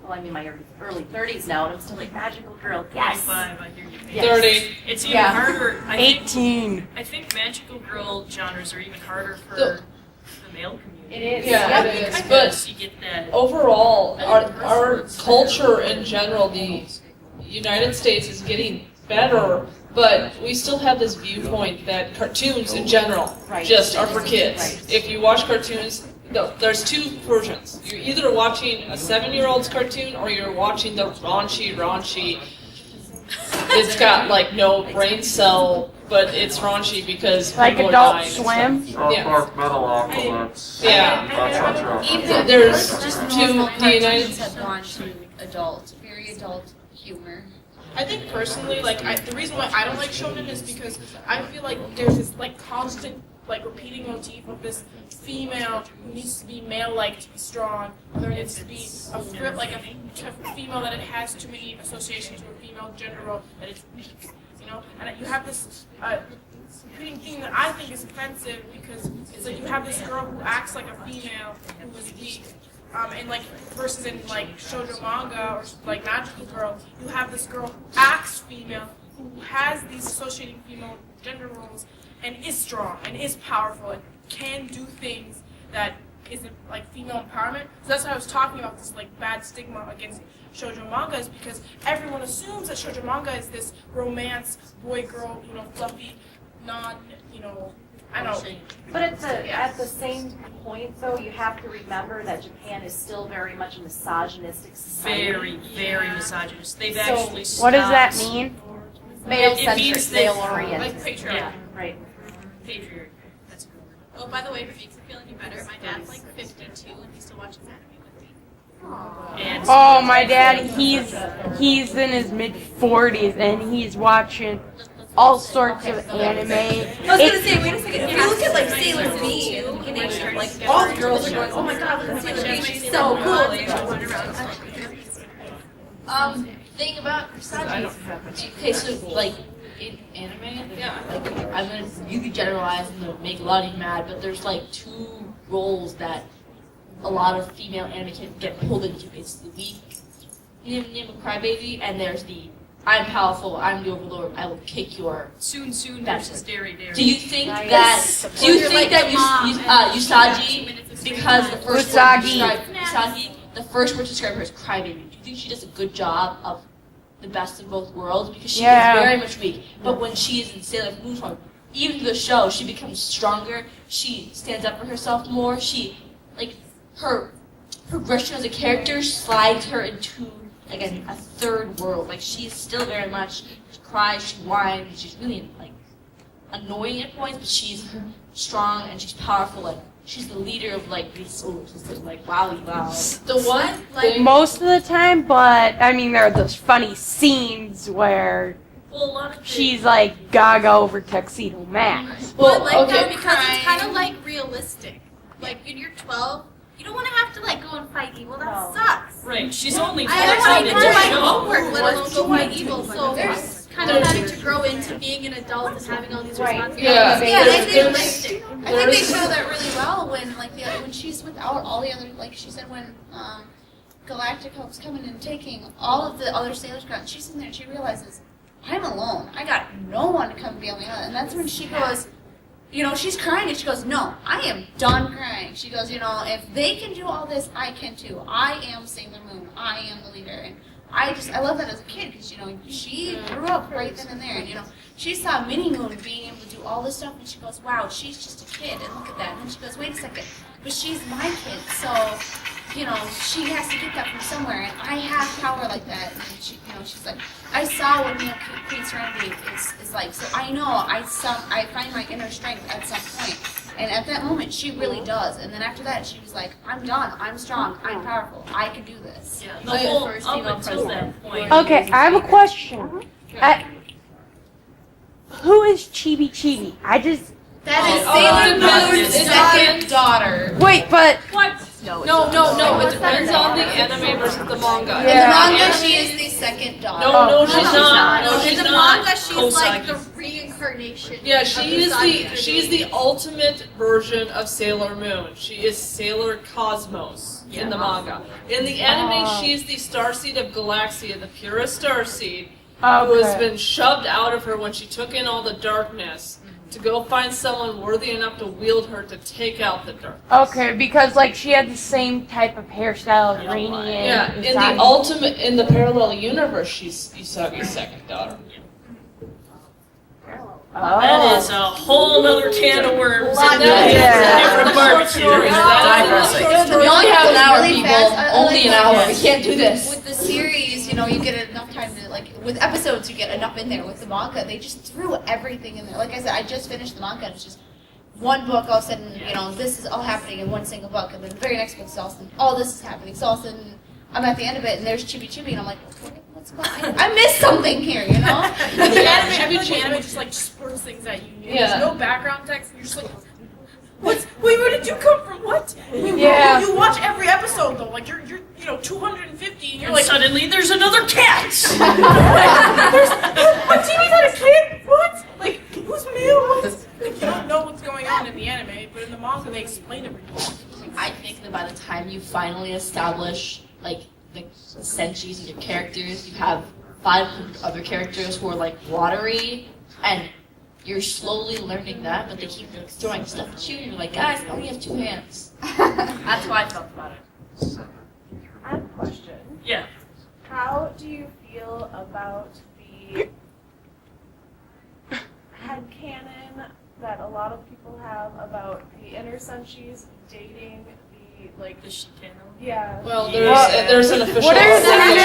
I'm in my early 30s now, and I'm still like, Magical Girl, yes! 25, I hear you. Yes. 30. It's even harder. 18. I think Magical Girl genres are even harder for the male community. It is. Yeah, it is. But you get that overall, our culture in general, the United States is getting better, but we still have this viewpoint that cartoons in general just are for kids. If you watch cartoons, there's two versions. You're either watching a 7-year-old's cartoon or you're watching the raunchy. It's got no brain cell, but it's raunchy because people are Adult dying. Swim. Dark Metal Alphabets. Yeah. There's just the United States raunchy adult, very adult humor. I think personally, the reason why I don't like shonen is because I feel like there's this constant repeating motif of this female who needs to be male-like to be strong, or there needs to be a female that it has too many associations with a female gender role that it's weak, and you have this repeating thing that I think is offensive because it's you have this girl who acts like a female who is weak. And versus in shoujo manga or Magical Girl, you have this girl who acts female, who has these associating female gender roles, and is strong and is powerful and can do things that isn't female empowerment. So that's why I was talking about this bad stigma against shoujo manga, is because everyone assumes that shoujo manga is this romance boy girl, fluffy, I don't know. But at the same point, though, you have to remember that Japan is still very much a misogynistic society. Very, very misogynist. They've actually stopped. What does that mean? Male-centric, male-oriented. Patriarchy. Yeah. Right. Patriarchy. That's a good word. Oh, by the way, if it makes you feel any better, my dad's 52 and he still watches anime with me. And Oh, my dad, he's in his mid-40s, and he's watching all sorts of anime. I was gonna say, wait a second. If you look at Sailor V, all the girls are going, "Oh my God, look at Sailor V, she's so cool." Thing about misogyny. Okay, so in anime, I'm gonna really generalize and make a lot of you mad, but there's two roles that a lot of female anime can get pulled into. It's the weak, name a crybaby, and there's the I'm powerful, I'm the overlord, I will kick your... Soon versus Dairy. Do you think that Usagi, because the first word to describe her is crybaby, do you think she does a good job of the best of both worlds? Because she is very much weak, but when she is in Sailor Moon form, even through the show, she becomes stronger, she stands up for herself more, her progression as a character slides her into a third world. She's still very much, she cries, she whines, she's really annoying at points, but she's strong and she's powerful. She's the leader of these soldiers. Wow. The one most of the time, but I mean there are those funny scenes where she's Gaga over Tuxedo Mask. Well, I like that because it's kind of realistic. When you're 12, you don't want to have to go and fight evil. That sucks. Right. She's only 14 I don't in want to do the my show. homework, let alone go fight evil. So there's kind of having to grow into being an adult and having all these responsibilities. I think they show that really well when when she's with all the other, she said when Galactica was coming and taking all of the other sailors ground, she's in there and she realizes, I'm alone. I got no one to come be on the other. And that's when she goes, she's crying and she goes, no, I am done crying. She goes, if they can do all this, I can too. I am Sailor Moon. I am the leader. And I love that as a kid because, she grew up right then and there. And, she saw Minnie Moon being able to do all this stuff and she goes, wow, she's just a kid and look at that. And then she goes, wait a second, but she's my kid. So, she has to get that from somewhere and I have power like that. And she's like, I saw what Queen Serenity is like. So I know I find my inner strength at some point. And at that moment, she really does. And then after that, she was like, I'm done. I'm strong. I'm powerful. I can do this. Yeah, the whole up until that point. Okay, I have a question. Who is Chibi Chibi? That is Sailor Moon's second daughter. Wait, but What? No. It depends on the anime versus the manga. In the manga, she is the second daughter. No, she's not. No, she's In the not. manga, she's like the reincarnation. Yeah, of she's the ultimate version of Sailor Moon. She is Sailor Cosmos in the manga. In the anime, she is the starseed of Galaxia, the purest starseed, who has been shoved out of her when she took in all the darkness to go find someone worthy enough to wield her to take out the dark. okay, because she had the same type of hairstyle as Rainy and In the parallel universe, she's Usagi's second daughter. That is a whole other can of worms. Different barbecue. We only have an hour, Really people. fast. Only an hour. We can't do this. With the series, you get enough time to, with episodes, you get enough in there. With the manga, they just threw everything in there. Like I said, I just finished the manga, and it's just one book, all of a sudden, this is all happening in one single book, and then the very next book is all of a sudden, all this is happening. So all of a sudden, I'm at the end of it, and there's Chibi Chibi, and I'm like, what's going on? I missed something here, The anime, I feel like the anime just spurs things at you. There's no background text, and you're just like, wait, where did you come from? What? You watch every episode though, you're 250, and you're like, suddenly there's another cat. what? TV's had a kid? What? Who's male? What? You don't know what's going on in the anime, but in the manga they explain everything. I think that by the time you finally establish the senshis and your characters, you have 5 other characters who are watery, and you're slowly learning that, but they keep throwing stuff at you, and you're like, guys, I only have 2 hands. That's how I felt about it. I have a question. Yeah. How do you feel about the headcanon that a lot of people have about the inner senshis dating the Shikano? Yeah. Well, there's an official. What is inner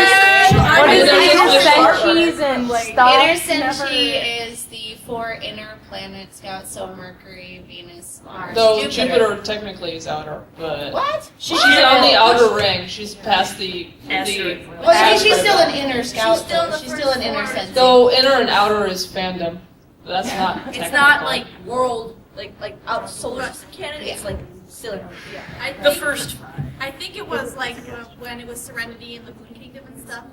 senshis and stuff? Inner senshi is the 4 inner planets: Scout, so Mercury, Venus, Mars, Though Jupiter technically is outer, but what? She's on the outer ring. She's past the. Well, she's still an inner Scout. She's still an inner senshi. Though inner and outer is fandom. That's not. It's technical. not world out solar canon. It's Sailor Moon. I think it was when it was Serenity and the Moon Kingdom and stuff.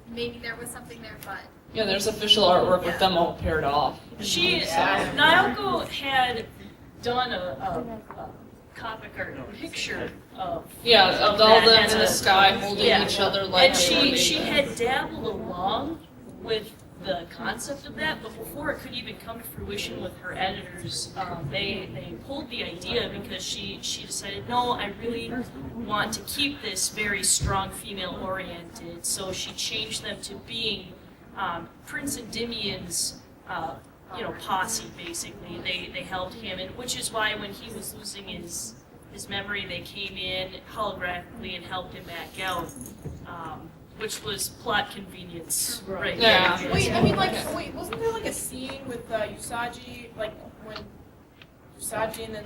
Maybe there was something there, but Yeah, there's official artwork with them all paired off. Naoko had done a comic art picture of of all them in the sky holding each other and she had dabbled along with the concept of that, but before it could even come to fruition with her editors, they pulled the idea because she decided, no, I really want to keep this very strong female oriented, so she changed them to being Prince Endymion's posse, basically. They helped him, and which is why when he was losing his memory, they came in holographically and helped him back out. Which was plot convenience, right? Yeah. Wait, wasn't there a scene with Usagi, when Usagi and then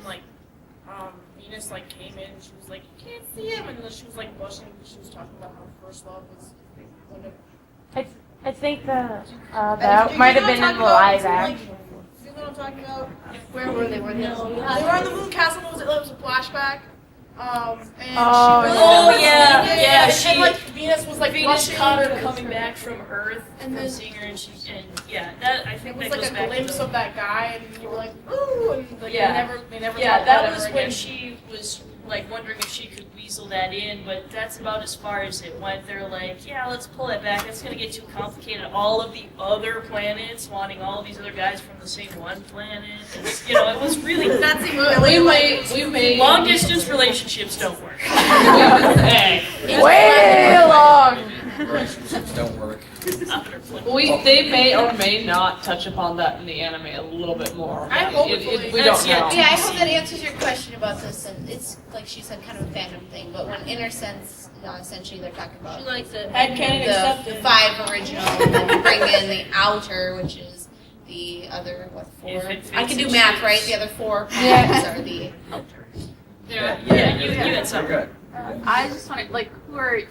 Venus came in, she was like, you can't see him, and then she was blushing because she was talking about her first love was I think that might have been in the live action. You know what I'm talking about? Where were they? They were in the moon castle. It was a flashback. And Venus was Venus blushing. caught her coming back from Earth and then seeing her, and that I think it was that goes a back glimpse to of that guy, and you were like, ooh, and they never yeah, talked that about was it ever when again. she was wondering if she could weasel that in, but that's about as far as it went. They're like, yeah, let's pull that back. That's gonna get too complicated. All of the other planets wanting all of these other guys from the same one planet. It was really We made long distance relationships don't work. Way long. relationships don't work. They may or may not touch upon that in the anime a little bit more. I hope We don't know. Yeah, I hope that answers your question about this. And it's like she said, kind of a fandom thing. But when Inner Sense, essentially, they're talking about She likes it. the 5 original, and then we bring in the outer, which is the other 4? I can do math, right? The other 4 planets are the outer. Yeah, you had something. I just wanted, like, who are you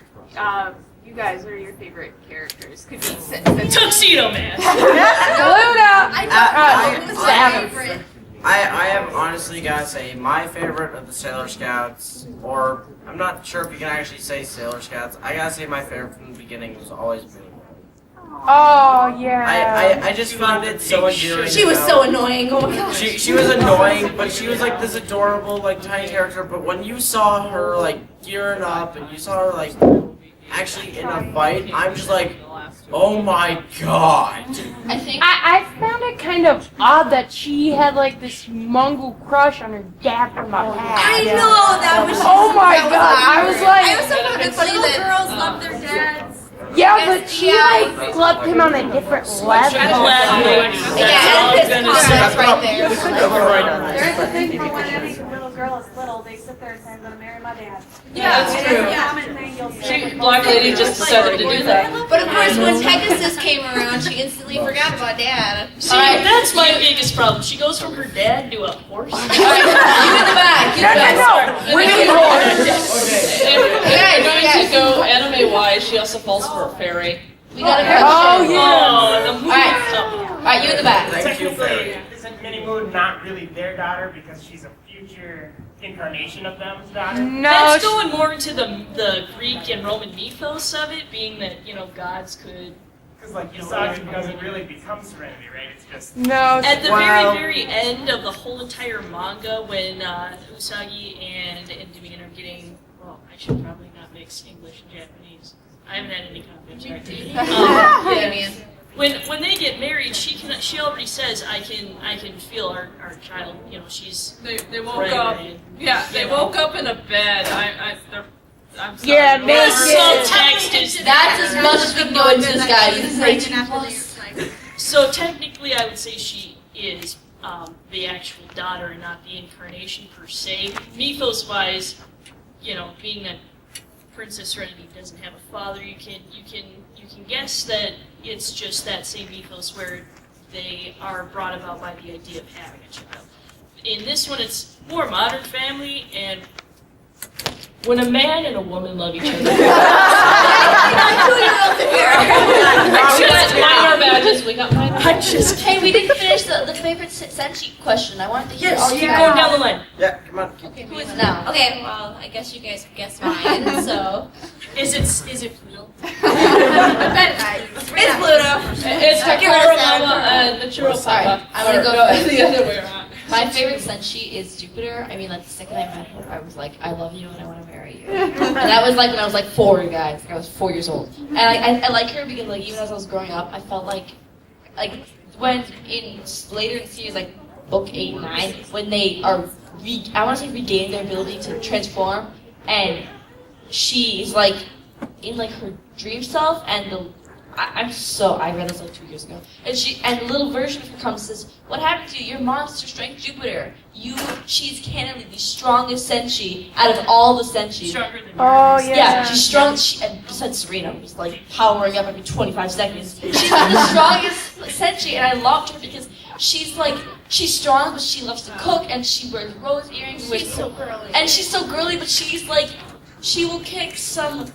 guys? What are your favorite characters? Could be Tuxedo Man. I have honestly gotta say my favorite of the Sailor Scouts, or I'm not sure if you can actually say Sailor Scouts. I gotta say my favorite from the beginning was always Mania. Oh yeah. I just found it so endearing. She was so annoying. Oh my gosh. She was annoying, but she was like this adorable, like tiny character. But when you saw her like gearing up and you saw her like actually in a fight, I'm just like, oh my god. I found it kind of odd that she had like this Mongol crush on her dad from the past. I know that was. Oh my god! I was like, I also found it funny that girls love their dads. yeah, but she like loved him on a different level. That's right there. There's a thing for when any little girl is little, they sit there and say, I'm going to marry my dad. Yeah, that's true. Black Lady just decided to do that. But of course, when Pegasus came around, she instantly forgot about Dad. See, that's my biggest problem. She goes from her dad to a horse. You in the back. No. Really If we're going to go anime-wise, she also falls for a fairy. We got a Oh yeah. Alright, you in the back. Thank you, Fairy. Isn't Minnie Moon not really their daughter because she's a future incarnation of them's daughter? No. That's going more into the Greek and Roman mythos of it, being that, gods could... Because, like, Usagi doesn't really become Serenity, right? It's just... No. At the very end of the whole entire manga, when Usagi and Demean are getting... Well, I should probably not mix English and Japanese. I haven't had any confidence. When they get married, she already says, I can feel our child. She's They woke up. Yeah, they woke up in a bed. I'm sorry. Yeah, the subtext is That's as much as we can go into this guy. This is 18+. So technically, I would say she is the actual daughter and not the incarnation per se. Mythos-wise, being that Princess Serenity doesn't have a father, you can guess that it's just that same mythos where they are brought about by the idea of having a child. In this one, it's more modern family, and when a man and a woman love each other. We got mine. Hey, we didn't finish the favorite senshi question. I wanted to hear all Keep you going down the line. Yeah, come on. Okay, who is it now? Okay, well, I guess you guys could guess mine, so. Is it Pluto? It's Pluto. It's Takara Mama and the Churro Papa. I'm gonna go the other way around. My favorite senshi is Jupiter. I mean, like, the second I met her, I was like, I love you and I want to marry you. And that was like when I was like 4, guys. Like, I was 4 years old. And I like her because, like, even as I was growing up, I felt like when later in the series, like book 8 and 9, when they are, I want to say, regaining their ability to transform, and she is like in like her dream self, and I read this like 2 years ago, and the little version of her comes and says, "What happened to you? Your monster strength, Jupiter. She's canonically the strongest senshi out of all the senshi. Stronger than Oh yeah. Yeah, she's strong. And besides Serena, who's like powering up every 25 seconds. She's the strongest senshi, and I loved her because she's strong, but she loves to cook, and she wears rose earrings. She's so girly. And she's so girly, but she's like, she will kick some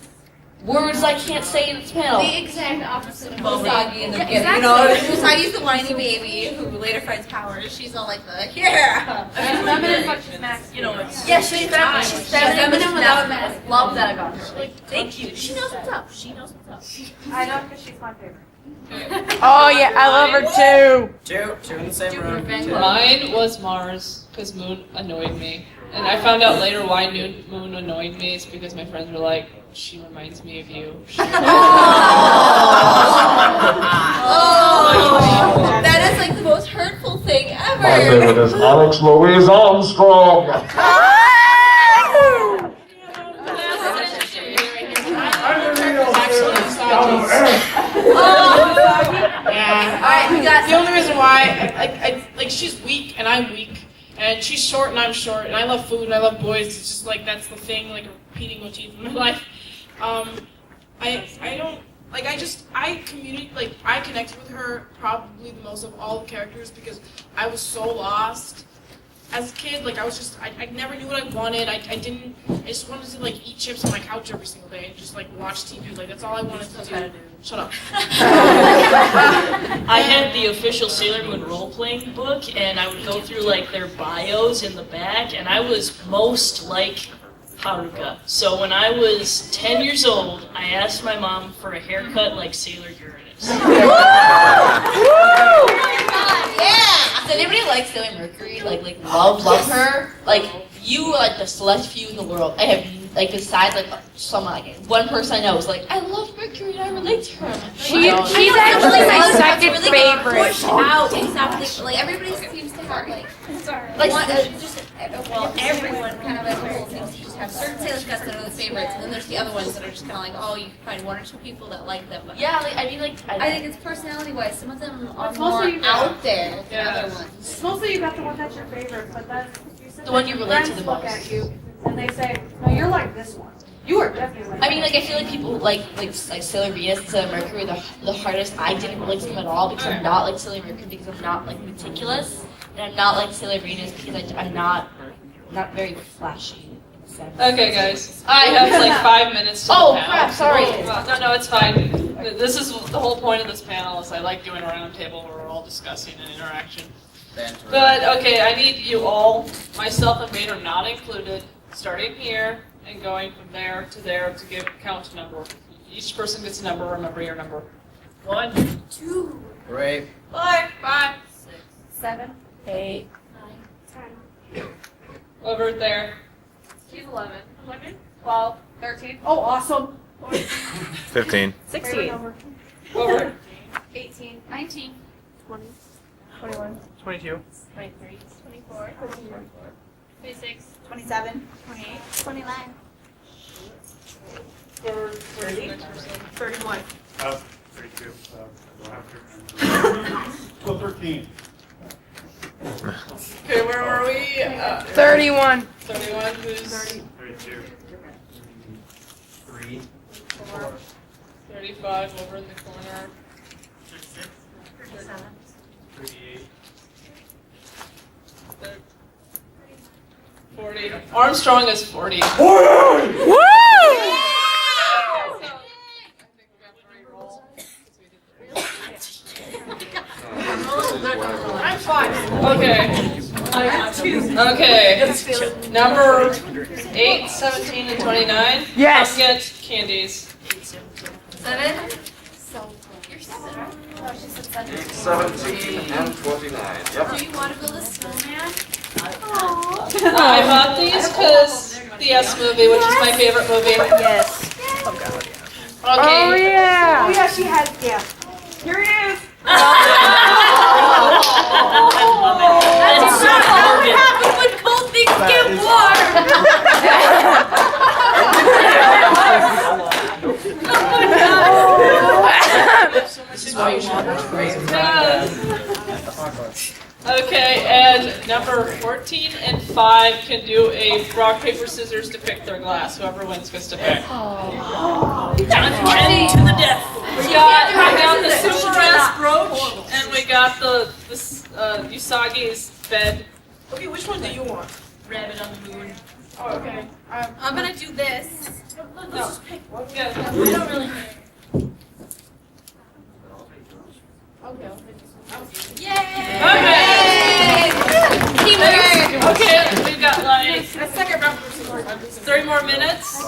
words I can't say in this panel. The exact opposite of Usagi in the beginning. You know, Usagi's the whiny baby who later finds powers. She's all like yeah. She's feminine, but she's masculine. Yeah, she's feminine. She's feminine without masculine. Love that about her. Like, Thank you. She knows what's up. She knows what's up. I know because she's my favorite. Oh yeah, I love her too. Two in the same room. Mine was Mars, because Moon annoyed me. And I found out later why Moon annoyed me is because my friends were like, she reminds me of you. That is like the most hurtful thing ever. My favorite is Alex Louise Armstrong. the only reason why, like she's weak and I'm weak, and she's short and I'm short, and I love food and I love boys. It's just like that's the thing, like a repeating motif in my life. I don't like I connected with her probably the most of all the characters because I was so lost as a kid. Like I never knew what I wanted. I just wanted to like eat chips on my couch every single day and just like watch TV. Like that's all I wanted to do. Shut up. I had the official Sailor Moon role-playing book, and I would go through like their bios in the back, and I was most like Haruka. So when I was 10 years old, I asked my mom for a haircut like Sailor Uranus. Yeah. Does anybody like Sailor Mercury? Like love her? Like you are like the select few in the world. I have like besides like someone like one person I know is like I love Mercury and I relate to her. She's actually my second favorite. Push out exactly. Like everybody seems to have like one, well everyone kind of as a whole seems to just have certain Sailor Scouts that are the favorites, and then there's the other ones that are just kind of like you can find one or two people that like them. But yeah, like I mean like I think it's personality wise. Some of them are It's more mostly out there than other ones. Mostly you got the one that's your favorite, but then you sit the one there you and relate to friends the look most. at you and they say, no, you're like this one. You are definitely like I mean, like I feel like people like Sailor Venus and Sailor Mercury the hardest. I didn't relate to them at all because I'm not like Sailor Mercury because I'm not like meticulous, and I'm not like Sailor Venus because I'm not very flashy. In a sense. Okay, guys, I have like 5 minutes to Oh the panel. crap! Sorry. No, it's fine. This is the whole point of this panel. Is I like doing a round table where we're all discussing an interaction. But okay, I need you all, myself and Mater not included, starting here and going from there to count a number. Each person gets a number. Remember your number. 1, 2, Great. 5, 6, 7, 8, 9, 10. over there. She's 11. 12, 13. Oh, awesome. 15. 16. Over. 18, 19, 20. 21. 22. 23, 24, 26, 27. 28, 29. Over. 30. 31. 32. Well, 13. Okay, where were we? 31. 31. Who's 32. 3. 4. 35 over in the corner. 37. 38. 40. Armstrong is 40. Woo! I'm fine. Okay. Okay. Number 8, 17, and 29. Yes. Come get candies. 7. So, you're 7, right? No, she said 7. 17 and 29. Yep. Do you want to build a snowman? I bought these because the S movie, which is my favorite movie. Yes. Oh god. Okay. Oh yeah. Oh yeah, she has. Yeah. Here he is. That's not what happens when both things get This is why you should Okay, and number 14 and 5 can do a rock, paper, scissors to pick their glass. Whoever wins gets to pick. John Kenny to the death. We got the super ass brooch, and we got the Usagi's bed. Okay, which one do you want? Rabbit on the moon. Oh, okay. I'm gonna do this. Let's just pick one. Yeah. I don't really. Okay. Teamwork. Okay, we've got like That's second round for 3 more minutes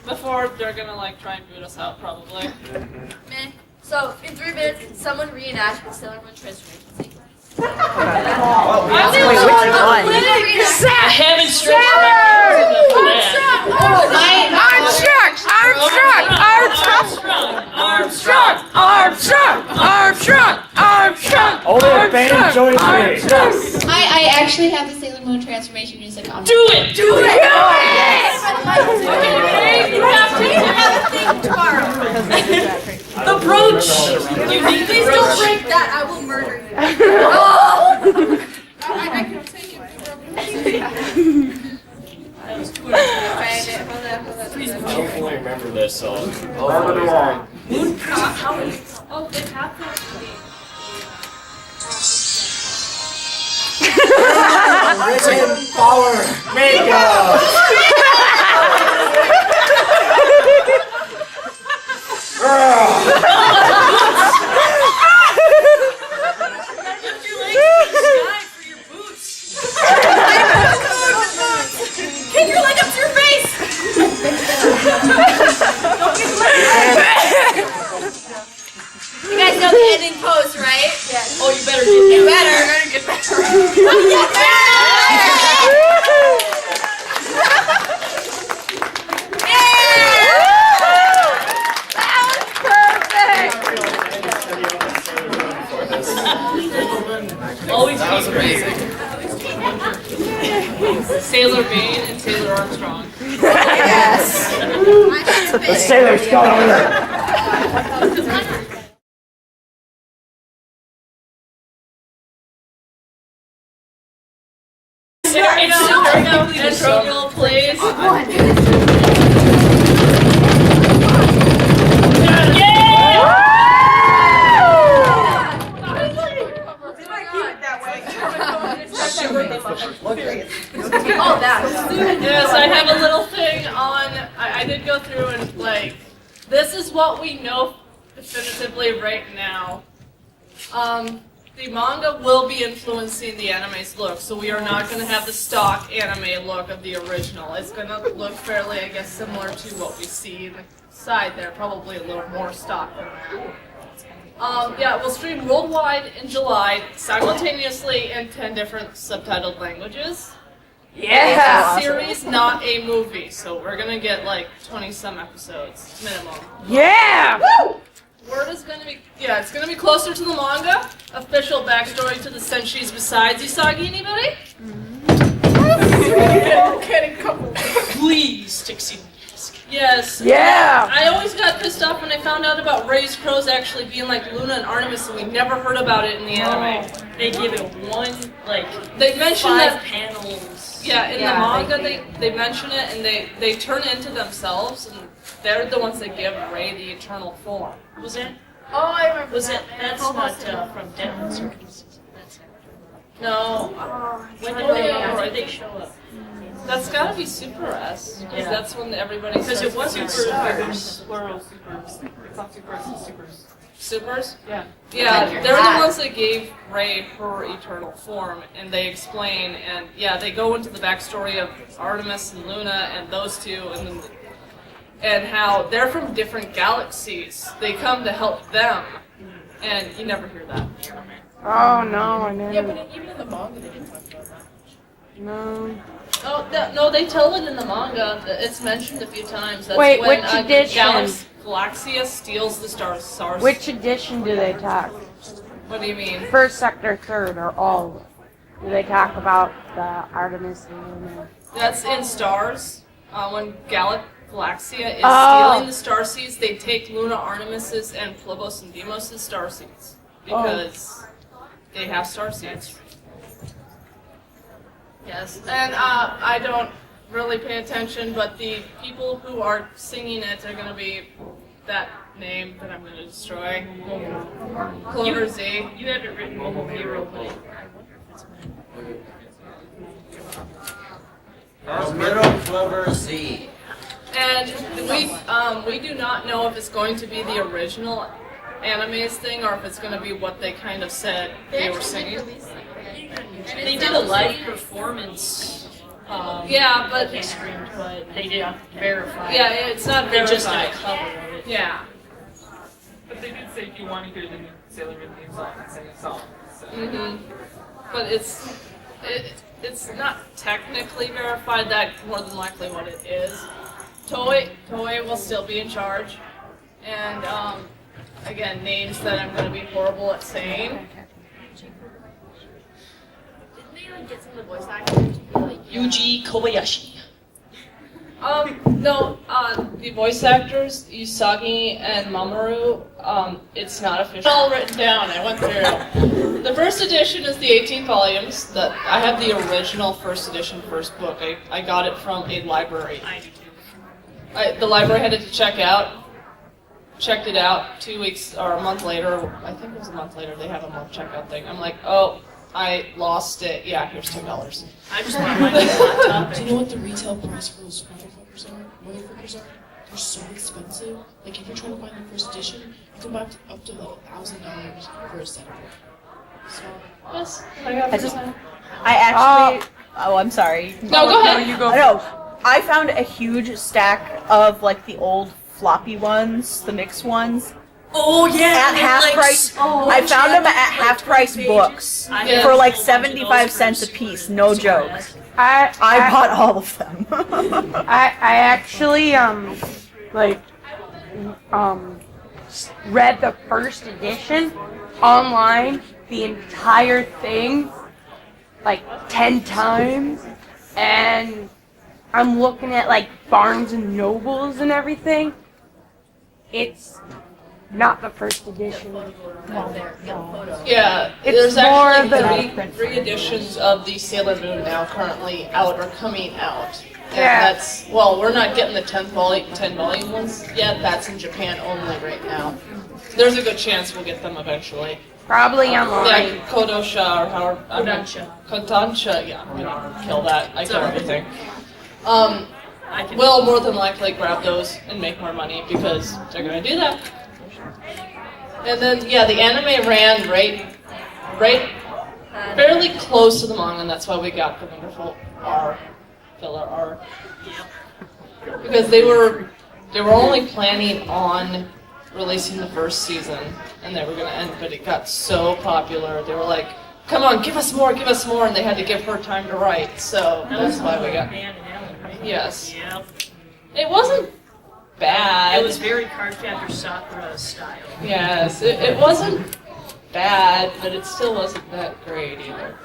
before they're gonna like try and boot us out probably. Meh. So in 3 minutes, someone reenact the Sailor Moon transformation sequence. Wait, which one? I haven't stretched my arms enough for that. Armstrong. Only if Ben enjoys me. I actually have the Sailor Moon transformation music on. Do it! Do it! Okay, you have to have a thing tomorrow. The brooch! You need the Please don't brooch. break that. I will murder you. Oh! I can take it. Please. I don't fully remember this song. Never do I. Oh, they have that. Written power makeup. Kick your leg up to your face! You guys know the ending pose, right? Yes. Oh, you better You better get better. Get Always That was keep amazing. Sailor Bane and Sailor Armstrong. Yes. The sailor's going over there. It's super intro girl plays. Oh, that. Yes, I have a little thing on. I did go through and this is what we know definitively right now. The manga will be influencing the anime's look, so we are not going to have the stock anime look of the original. It's going to look fairly, I guess, similar to what we see in the side there, probably a little more stock than that. Yeah, we'll stream worldwide in July, simultaneously in 10 different subtitled languages. Yeah! It's a series, not a movie, so we're gonna get like 20-some episodes, minimum. Yeah! Woo! Word is gonna be, yeah, it's gonna be closer to the manga. Official backstory to the Senshis besides Isagi, anybody? Getting coupled. Please, Dixie. Yes. Yeah! I always got pissed off when I found out about Ray's Crows actually being like Luna and Artemis, and we never heard about it in the anime. They give it one, like, They mention 5 that. panels. Yeah, in the manga they mention it and they turn into themselves and they're the ones that give Ray the eternal form. Was it? Oh, I remember Was that. it? That's not from Devil Circus. That's No. when did they show up? That's gotta be Super S. Because Yeah. that's when everybody Because it starts wasn't getting Stars. Plural supers. It's not super, it's supers. Supers? Yeah. Yeah, Like your they're hat. the ones that gave Ray her eternal form, and they explain, and yeah, they go into the backstory of Artemis and Luna and those two, and how they're from different galaxies. They come to help them, and you never hear that. Oh no, I never. Yeah, but even in the manga, they didn't talk about that. No. Oh, no, they tell it in the manga. It's mentioned a few times. That's Wait, when, which edition? Galaxia steals the stars. Which edition do they talk? What do you mean? First, second, third, or all of it? Do they talk about the Artemis and Luna? That's in Stars. When Galaxia is Oh. stealing the star seeds, they take Luna Artemis's and Phobos and Deimos' star seeds. Because they have star seeds. Yes, and I don't really pay attention, but the people who are singing it are going to be that name that I'm going to destroy. Clover Z. You have it written Momo Hero, but I wonder if it's Middle Clover Z. And we do not know if it's going to be the original anime's thing or if it's going to be what they kind of said they were singing. they did a live performance. Yeah, but they streamed, but they didn't verify. Yeah, it's not They just did a verified. cover of it. Yeah. But they did say if you want to hear the new Sailor Moon theme song, and sing a song. So. But it's not technically verified. That's more than likely what it is. Toei will still be in charge, and again, names that I'm going to be horrible at saying. Didn't they like get some of the voice actors to be like Yuji Kobayashi. No, the voice actors, Usagi and Mamoru, it's not official. It's all written down, I went through. The first edition is the 18 volumes. I have the original first edition first book. I got it from a library. I do too. The library had it to check out. Checked it out 2 weeks or a month later. I think it was a month later. They have a month checkout thing. I'm like, oh, I lost it. Yeah, here's $10. I just want mine on the laptop. Do you know what the retail price for those motherfuckers are? They're so expensive. Like if you're trying to find the first edition, you can buy up to like $1,000 for a set of it. So yes, I actually. Oh, I'm sorry. No, go ahead. No, you go. No, I found a huge stack of like the old floppy ones, the mixed ones. Oh yeah, at half like, price. oh, I found them at like half price 20 books pages. for like 75 cents a piece. No joke. I bought all of them. I actually read the first edition online, the entire thing, like 10 times, and I'm looking at like Barnes and Nobles and everything. It's not the first edition. Yeah, It's there's more actually the three editions of the Sailor Moon now currently out or coming out. And Yeah. that's, well, we're not getting the 10 volume ones yet. That's in Japan only right now. There's a good chance we'll get them eventually. probably online. Yeah, Kodosha or however. Kodansha, yeah, I'm gonna kill that. I kill everything. We'll more than likely grab those and make more money because they're gonna do that. And then, yeah, the anime ran right fairly close to the manga, and that's why we got the wonderful filler R. Because they were only planning on releasing the first season, and they were going to end, but it got so popular, they were like, come on, give us more, and they had to give her time to write, so that's why we got... Yes. Yep. It wasn't bad. It was very Cardcaptor Sakura style. Yes, it wasn't bad, but it still wasn't that great either.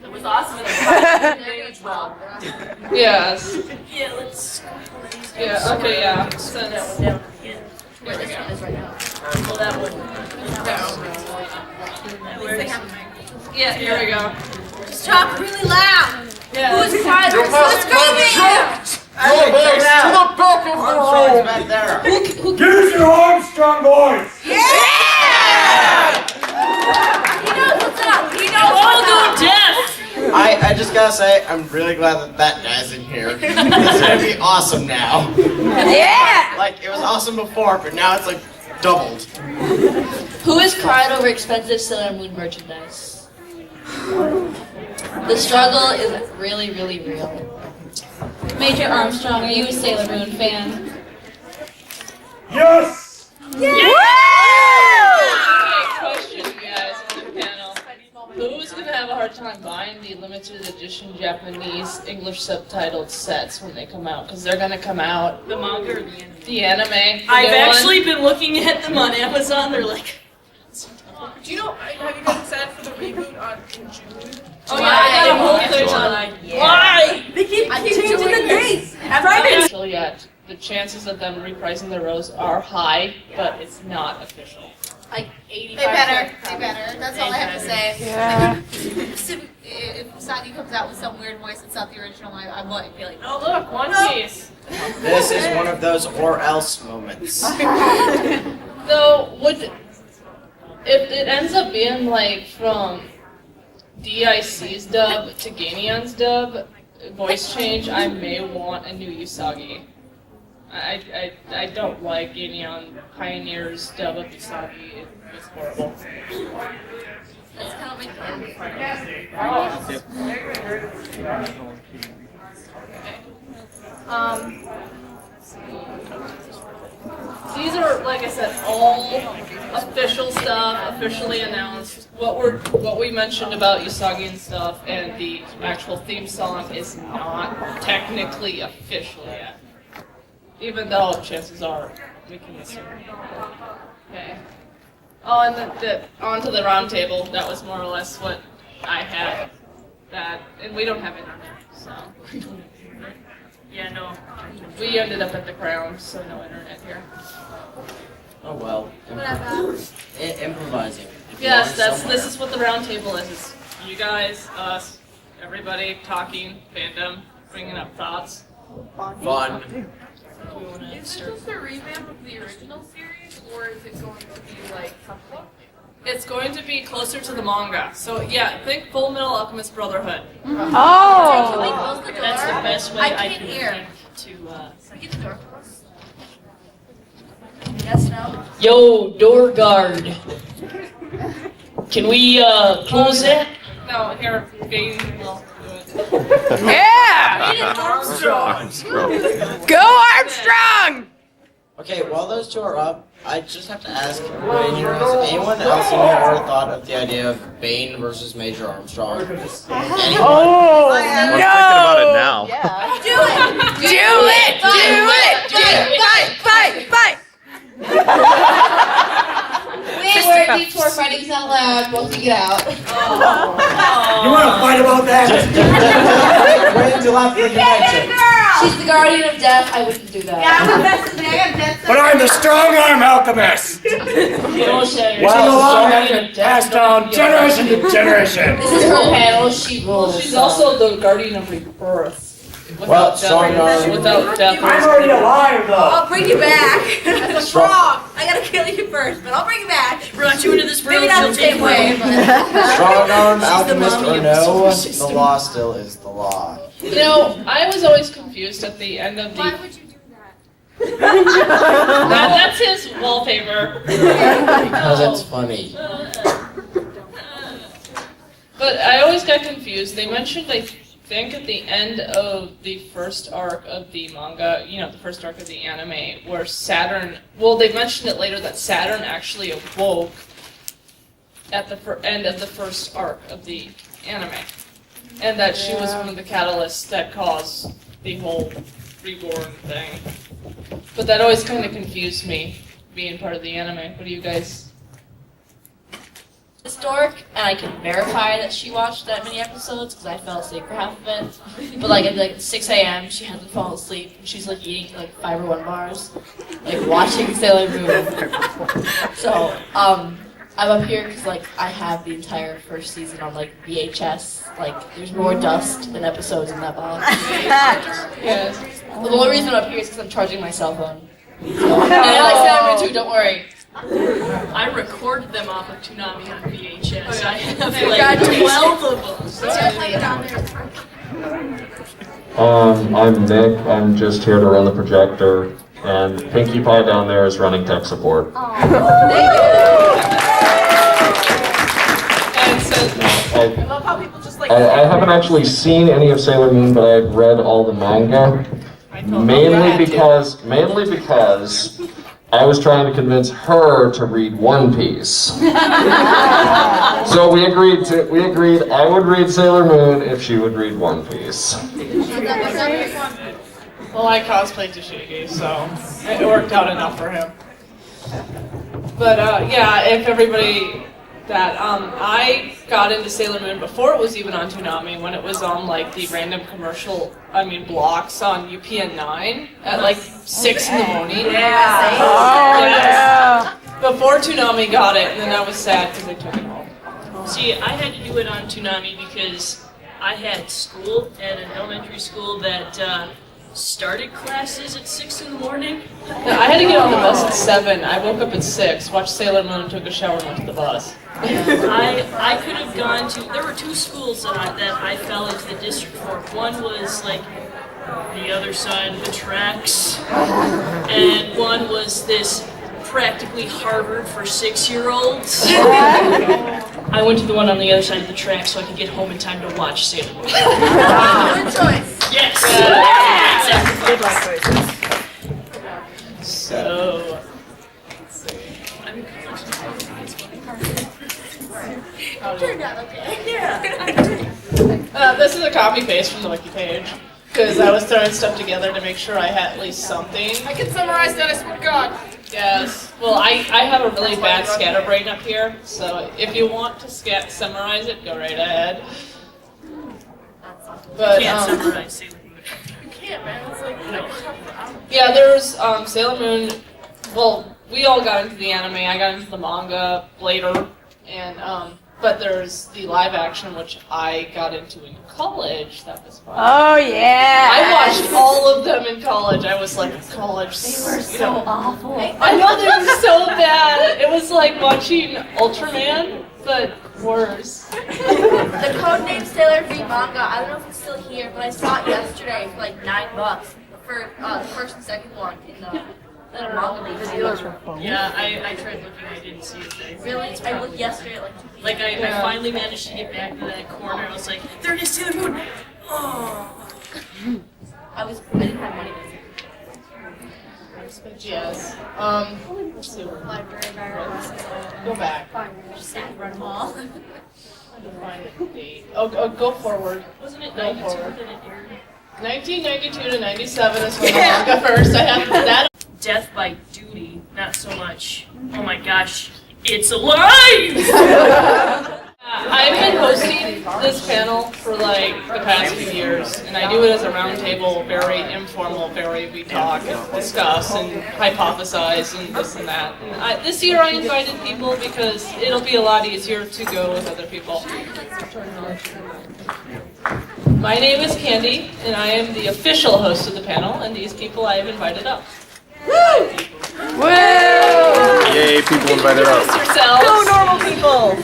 It was awesome. Yes. Yeah, let's. Yeah, okay, yeah. Where this one is right now. Well, that one. Yeah, here we go. Just talk really loud. Yeah. Who's crying? Your Who's screaming? Armstrong's back there. Use your Armstrong voice! Yeah! He knows what's up. He knows All what's go up. deaf. I just gotta say, I'm really glad that guy's in here. It's gonna be awesome now. Yeah! Like, it was awesome before, but now it's like doubled. Who has cried over expensive Sailor Moon merchandise? The struggle is really, really real. Major Armstrong, are you a Sailor Moon fan? Yes! Okay, question, you guys, on the panel. Who's gonna have a hard time buying the limited edition Japanese English subtitled sets when they come out? Because they're gonna come out. The manga or the anime? The anime. I've the new one. actually been looking at them on Amazon. They're like. Do you know, have you guys excited for the reboot in June? Oh yeah, I got a whole thing on. Why? They keep changing the dates. Official yet. The chances of them reprising their roles are high, but it's not official. Like 85%. They better. That's all I have to say. Yeah. If Usagi comes out with some weird voice that's not the original, I might be like, Oh look, One Piece. This is one of those or else moments. Though, if it ends up being like from DIC's dub to Ganion's dub, voice change, I may want a new Usagi. I don't like Ganion Pioneer's dub of Usagi. It's horrible. that's kind of like These are, like I said, all official stuff, officially announced. What we mentioned about Usagi and stuff, and the actual theme song is not technically official yet. Even though chances are we can assume. Okay. Oh, and onto the round table. That was more or less what I had. And we don't have it on there, so. Yeah, no, so we ended up at the ground, so no internet here. Oh well. Improvising. If you Yes, want somewhere. this is what the round table is. It's you guys, us, everybody talking, fandom, bringing up thoughts. Fun. Is this just a revamp of the original series, or is it going to be like something? It's going to be closer to the manga. So yeah, think Full Metal Alchemist Brotherhood. Oh! That's the best way I can hear. think to. Can we get the door closed? Yes, no? Yo, door guard. Can we close it? No, here, Bane will do it. Yeah! Armstrong. Go Armstrong! Okay, while those two are up, I just have to ask, has anyone else in here ever thought of the idea of Bane versus Major Armstrong? Anyone? Oh, I'm thinking about it now. Do it! Fight! Wait, we're at Detour fighting out loud. Both of you get out. You want to fight about that? Wait until after the convention. She's the guardian of death. I wouldn't do that. Yeah, I'm the best today. I'm dead. But I'm the strong arm alchemist. Passed down generation to generation. This is her panel. She rules. She's also the guardian of rebirth. Well, strong arm. Without death. I'm already alive though. I'll bring you back. That's strong. I gotta kill you first, but I'll bring you back. Brought you into this room. Maybe not the same way, but. Strong arm alchemist mommy or of the no, solar the law still is the law. You know, I was always confused at the end of the. Why would you do that? That's his wallpaper. Because it's funny. But I always got confused. They mentioned, I think, at the end of the first arc of the manga, the first arc of the anime, where Saturn. Well, they mentioned it later that Saturn actually awoke at the end of the first arc of the anime. And that she was one of the catalysts that caused the whole reborn thing. But that always kind of confused me, being part of the anime. What do you guys... This dork, and I can verify that she watched that many episodes because I fell asleep for half of it. But like at 6 a.m., she hasn't fallen asleep. And she's like eating like Fiber One bars, like watching Sailor Moon. So I'm up here because like I have the entire first season on like VHS. Like there's more dust than episodes in that box. Yes. The only reason I'm up here is because I'm charging my cell phone. So, and I like Sailor Moon too. Don't worry. I recorded them off of Toonami on VHS. I have Got like 12 of them. I'm Nick. I'm just here to run the projector, and Pinkie Pie down there is running tech support. And I love how people just like. I haven't actually seen any of Sailor Moon, but I've read all the manga. Mainly because I was trying to convince her to read One Piece. So we agreed I would read Sailor Moon if she would read One Piece. Well, I cosplayed Toshigi, so it worked out enough for him. But yeah, if everybody that I got into Sailor Moon before it was even on Toonami, when it was on like the random blocks on UPN 9 at like 6 in the morning. Yeah. Yes. Before Toonami got it, and then I was sad because they took it home. See, I had to do it on Toonami because I had school at an elementary school that started classes at 6 in the morning. No, I had to get on the bus at 7. I woke up at 6, watched Sailor Moon, took a shower, and went to the bus. I could have gone to. There were two schools that I fell into the district for. One was like the other side of the tracks, and one was this practically Harvard for 6-year-olds. I went to the one on the other side of the track so I could get home in time to watch Sailor Moon. Good choice. Yes. Good life choices. So, let's see. Turned out okay. this is a copy paste from the wiki page because I was throwing stuff together to make sure I had at least something. I can summarize that, I swear to God. Yes. Well, I have a really bad scatterbrain up here, so if you want to summarize it, go right ahead. But Can't summarize Sailor Moon. You can't, man. It's like Yeah, there's Sailor Moon. Well, we all got into the anime. I got into the manga later, and but there's the live action, which I got into in college. That was fun. Oh yeah! I watched all of them in college. I was like, college. They were so awful. I know they were so bad. It was like watching Ultraman, but worse. The codename Sailor V manga, I don't know if it's still here, but I saw it yesterday for like $9 for the first and second one in the manga league. Yeah, I tried looking, I didn't see it there. Really? I looked yesterday at like 2 Like, I finally managed to get back to that corner. I was like, there it is, Sailor Moon! Oh. I didn't have money. Yes. Let's see. Library virus. Go back. Just run them all. Find the date. Oh, go forward. Wasn't it Go 92 forward. that it aired? 1992 to 97 is when the manga first. I have that. Death by duty, not so much. Oh my gosh, it's alive! I've been hosting this panel for like the past few years, and I do it as a roundtable, very informal, we talk and discuss and hypothesize and this and that. And this year I invited people because it'll be a lot easier to go with other people. My name is Candy, and I am the official host of the panel, and these people I have invited up. Woo! Yay, people invited up. Yourselves. Go normal people!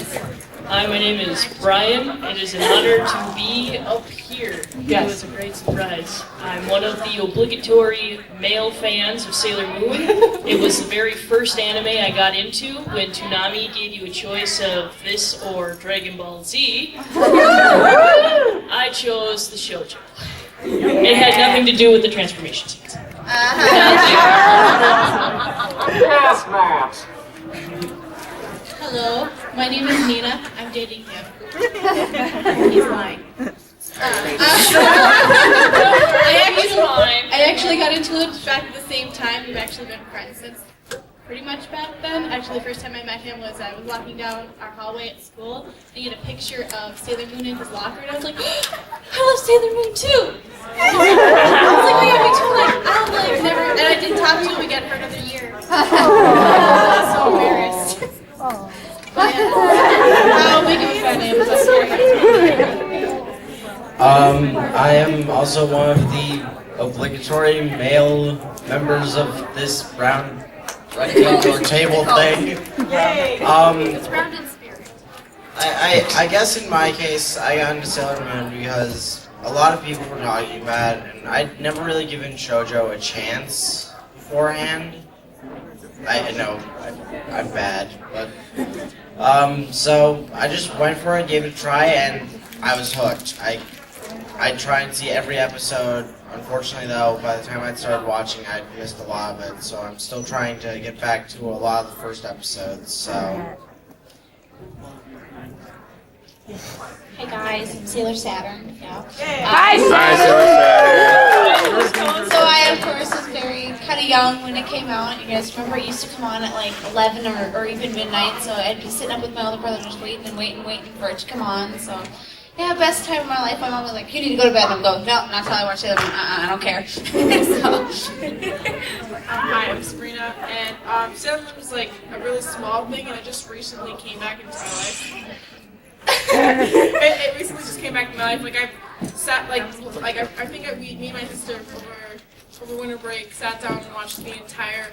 Hi, my name is Brian. It is an honor to be up here. Yes. It was a great surprise. I'm one of the obligatory male fans of Sailor Moon. It was the very first anime I got into when Toonami gave you a choice of this or Dragon Ball Z. I chose the shoujo. It had nothing to do with the transformation scenes. Yes, Matt. Hello, my name is Nina. I'm dating him. He's lying. I actually got into it back at the same time. We've actually been friends since pretty much back then. Actually, the first time I met him was I was walking down our hallway at school and he had a picture of Sailor Moon in his locker, and I was like, I love Sailor Moon too. I was like, oh yeah, me too. I'm like, never, and I didn't talk to him again for another year. I was so embarrassed. How big of a fan I am. I am also one of the obligatory male members of this round rectangular table thing. Yay! It's round in spirit. I guess in my case, I got into Sailor Moon because a lot of people were talking about it, and I'd never really given shoujo a chance beforehand. I know I'm bad, but so I just went for it, gave it a try, and I was hooked. I tried and see every episode. Unfortunately, though, by the time I started watching, I'd missed a lot of it, so I'm still trying to get back to a lot of the first episodes. So. Hey guys, Sailor Saturn. Yeah. Hi, So I, of course, was very kind of young when it came out. You guys remember it used to come on at like 11 or even midnight, so I'd be sitting up with my older brother just waiting for it to come on. So, yeah, best time of my life. My mom was like, you need to go to bed. And I'm going, no, not till I watch Sailor Moon. I don't care. Hi, I'm Sabrina, and Sailor Moon was like a really small thing, and it just recently came back into my life. it recently just came back to my life. Like I sat, I think me and my sister over winter break sat down and watched the entire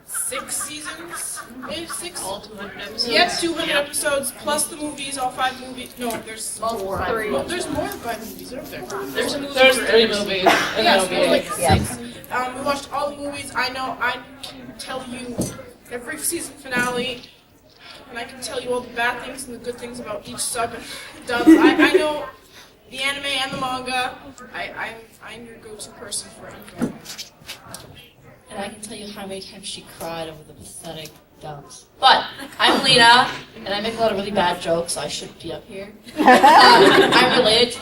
6 seasons. 6. All 200 episodes? Yep, 200 episodes plus the movies. All 5 movies. No, there's 3. Well, there's more than 5 movies, aren't there? There's a movie. There's 3 movies, and Yes, there'll be there's like 6. We watched all the movies. I know. I can tell you every season finale. And I can tell you all the bad things and the good things about each sub and dubs. I know the anime and the manga. I'm your go-to person for info. And I can tell you how many times she cried over the pathetic dubs. But I'm Lena, and I make a lot of really bad jokes, so I shouldn't be up here. I'm related to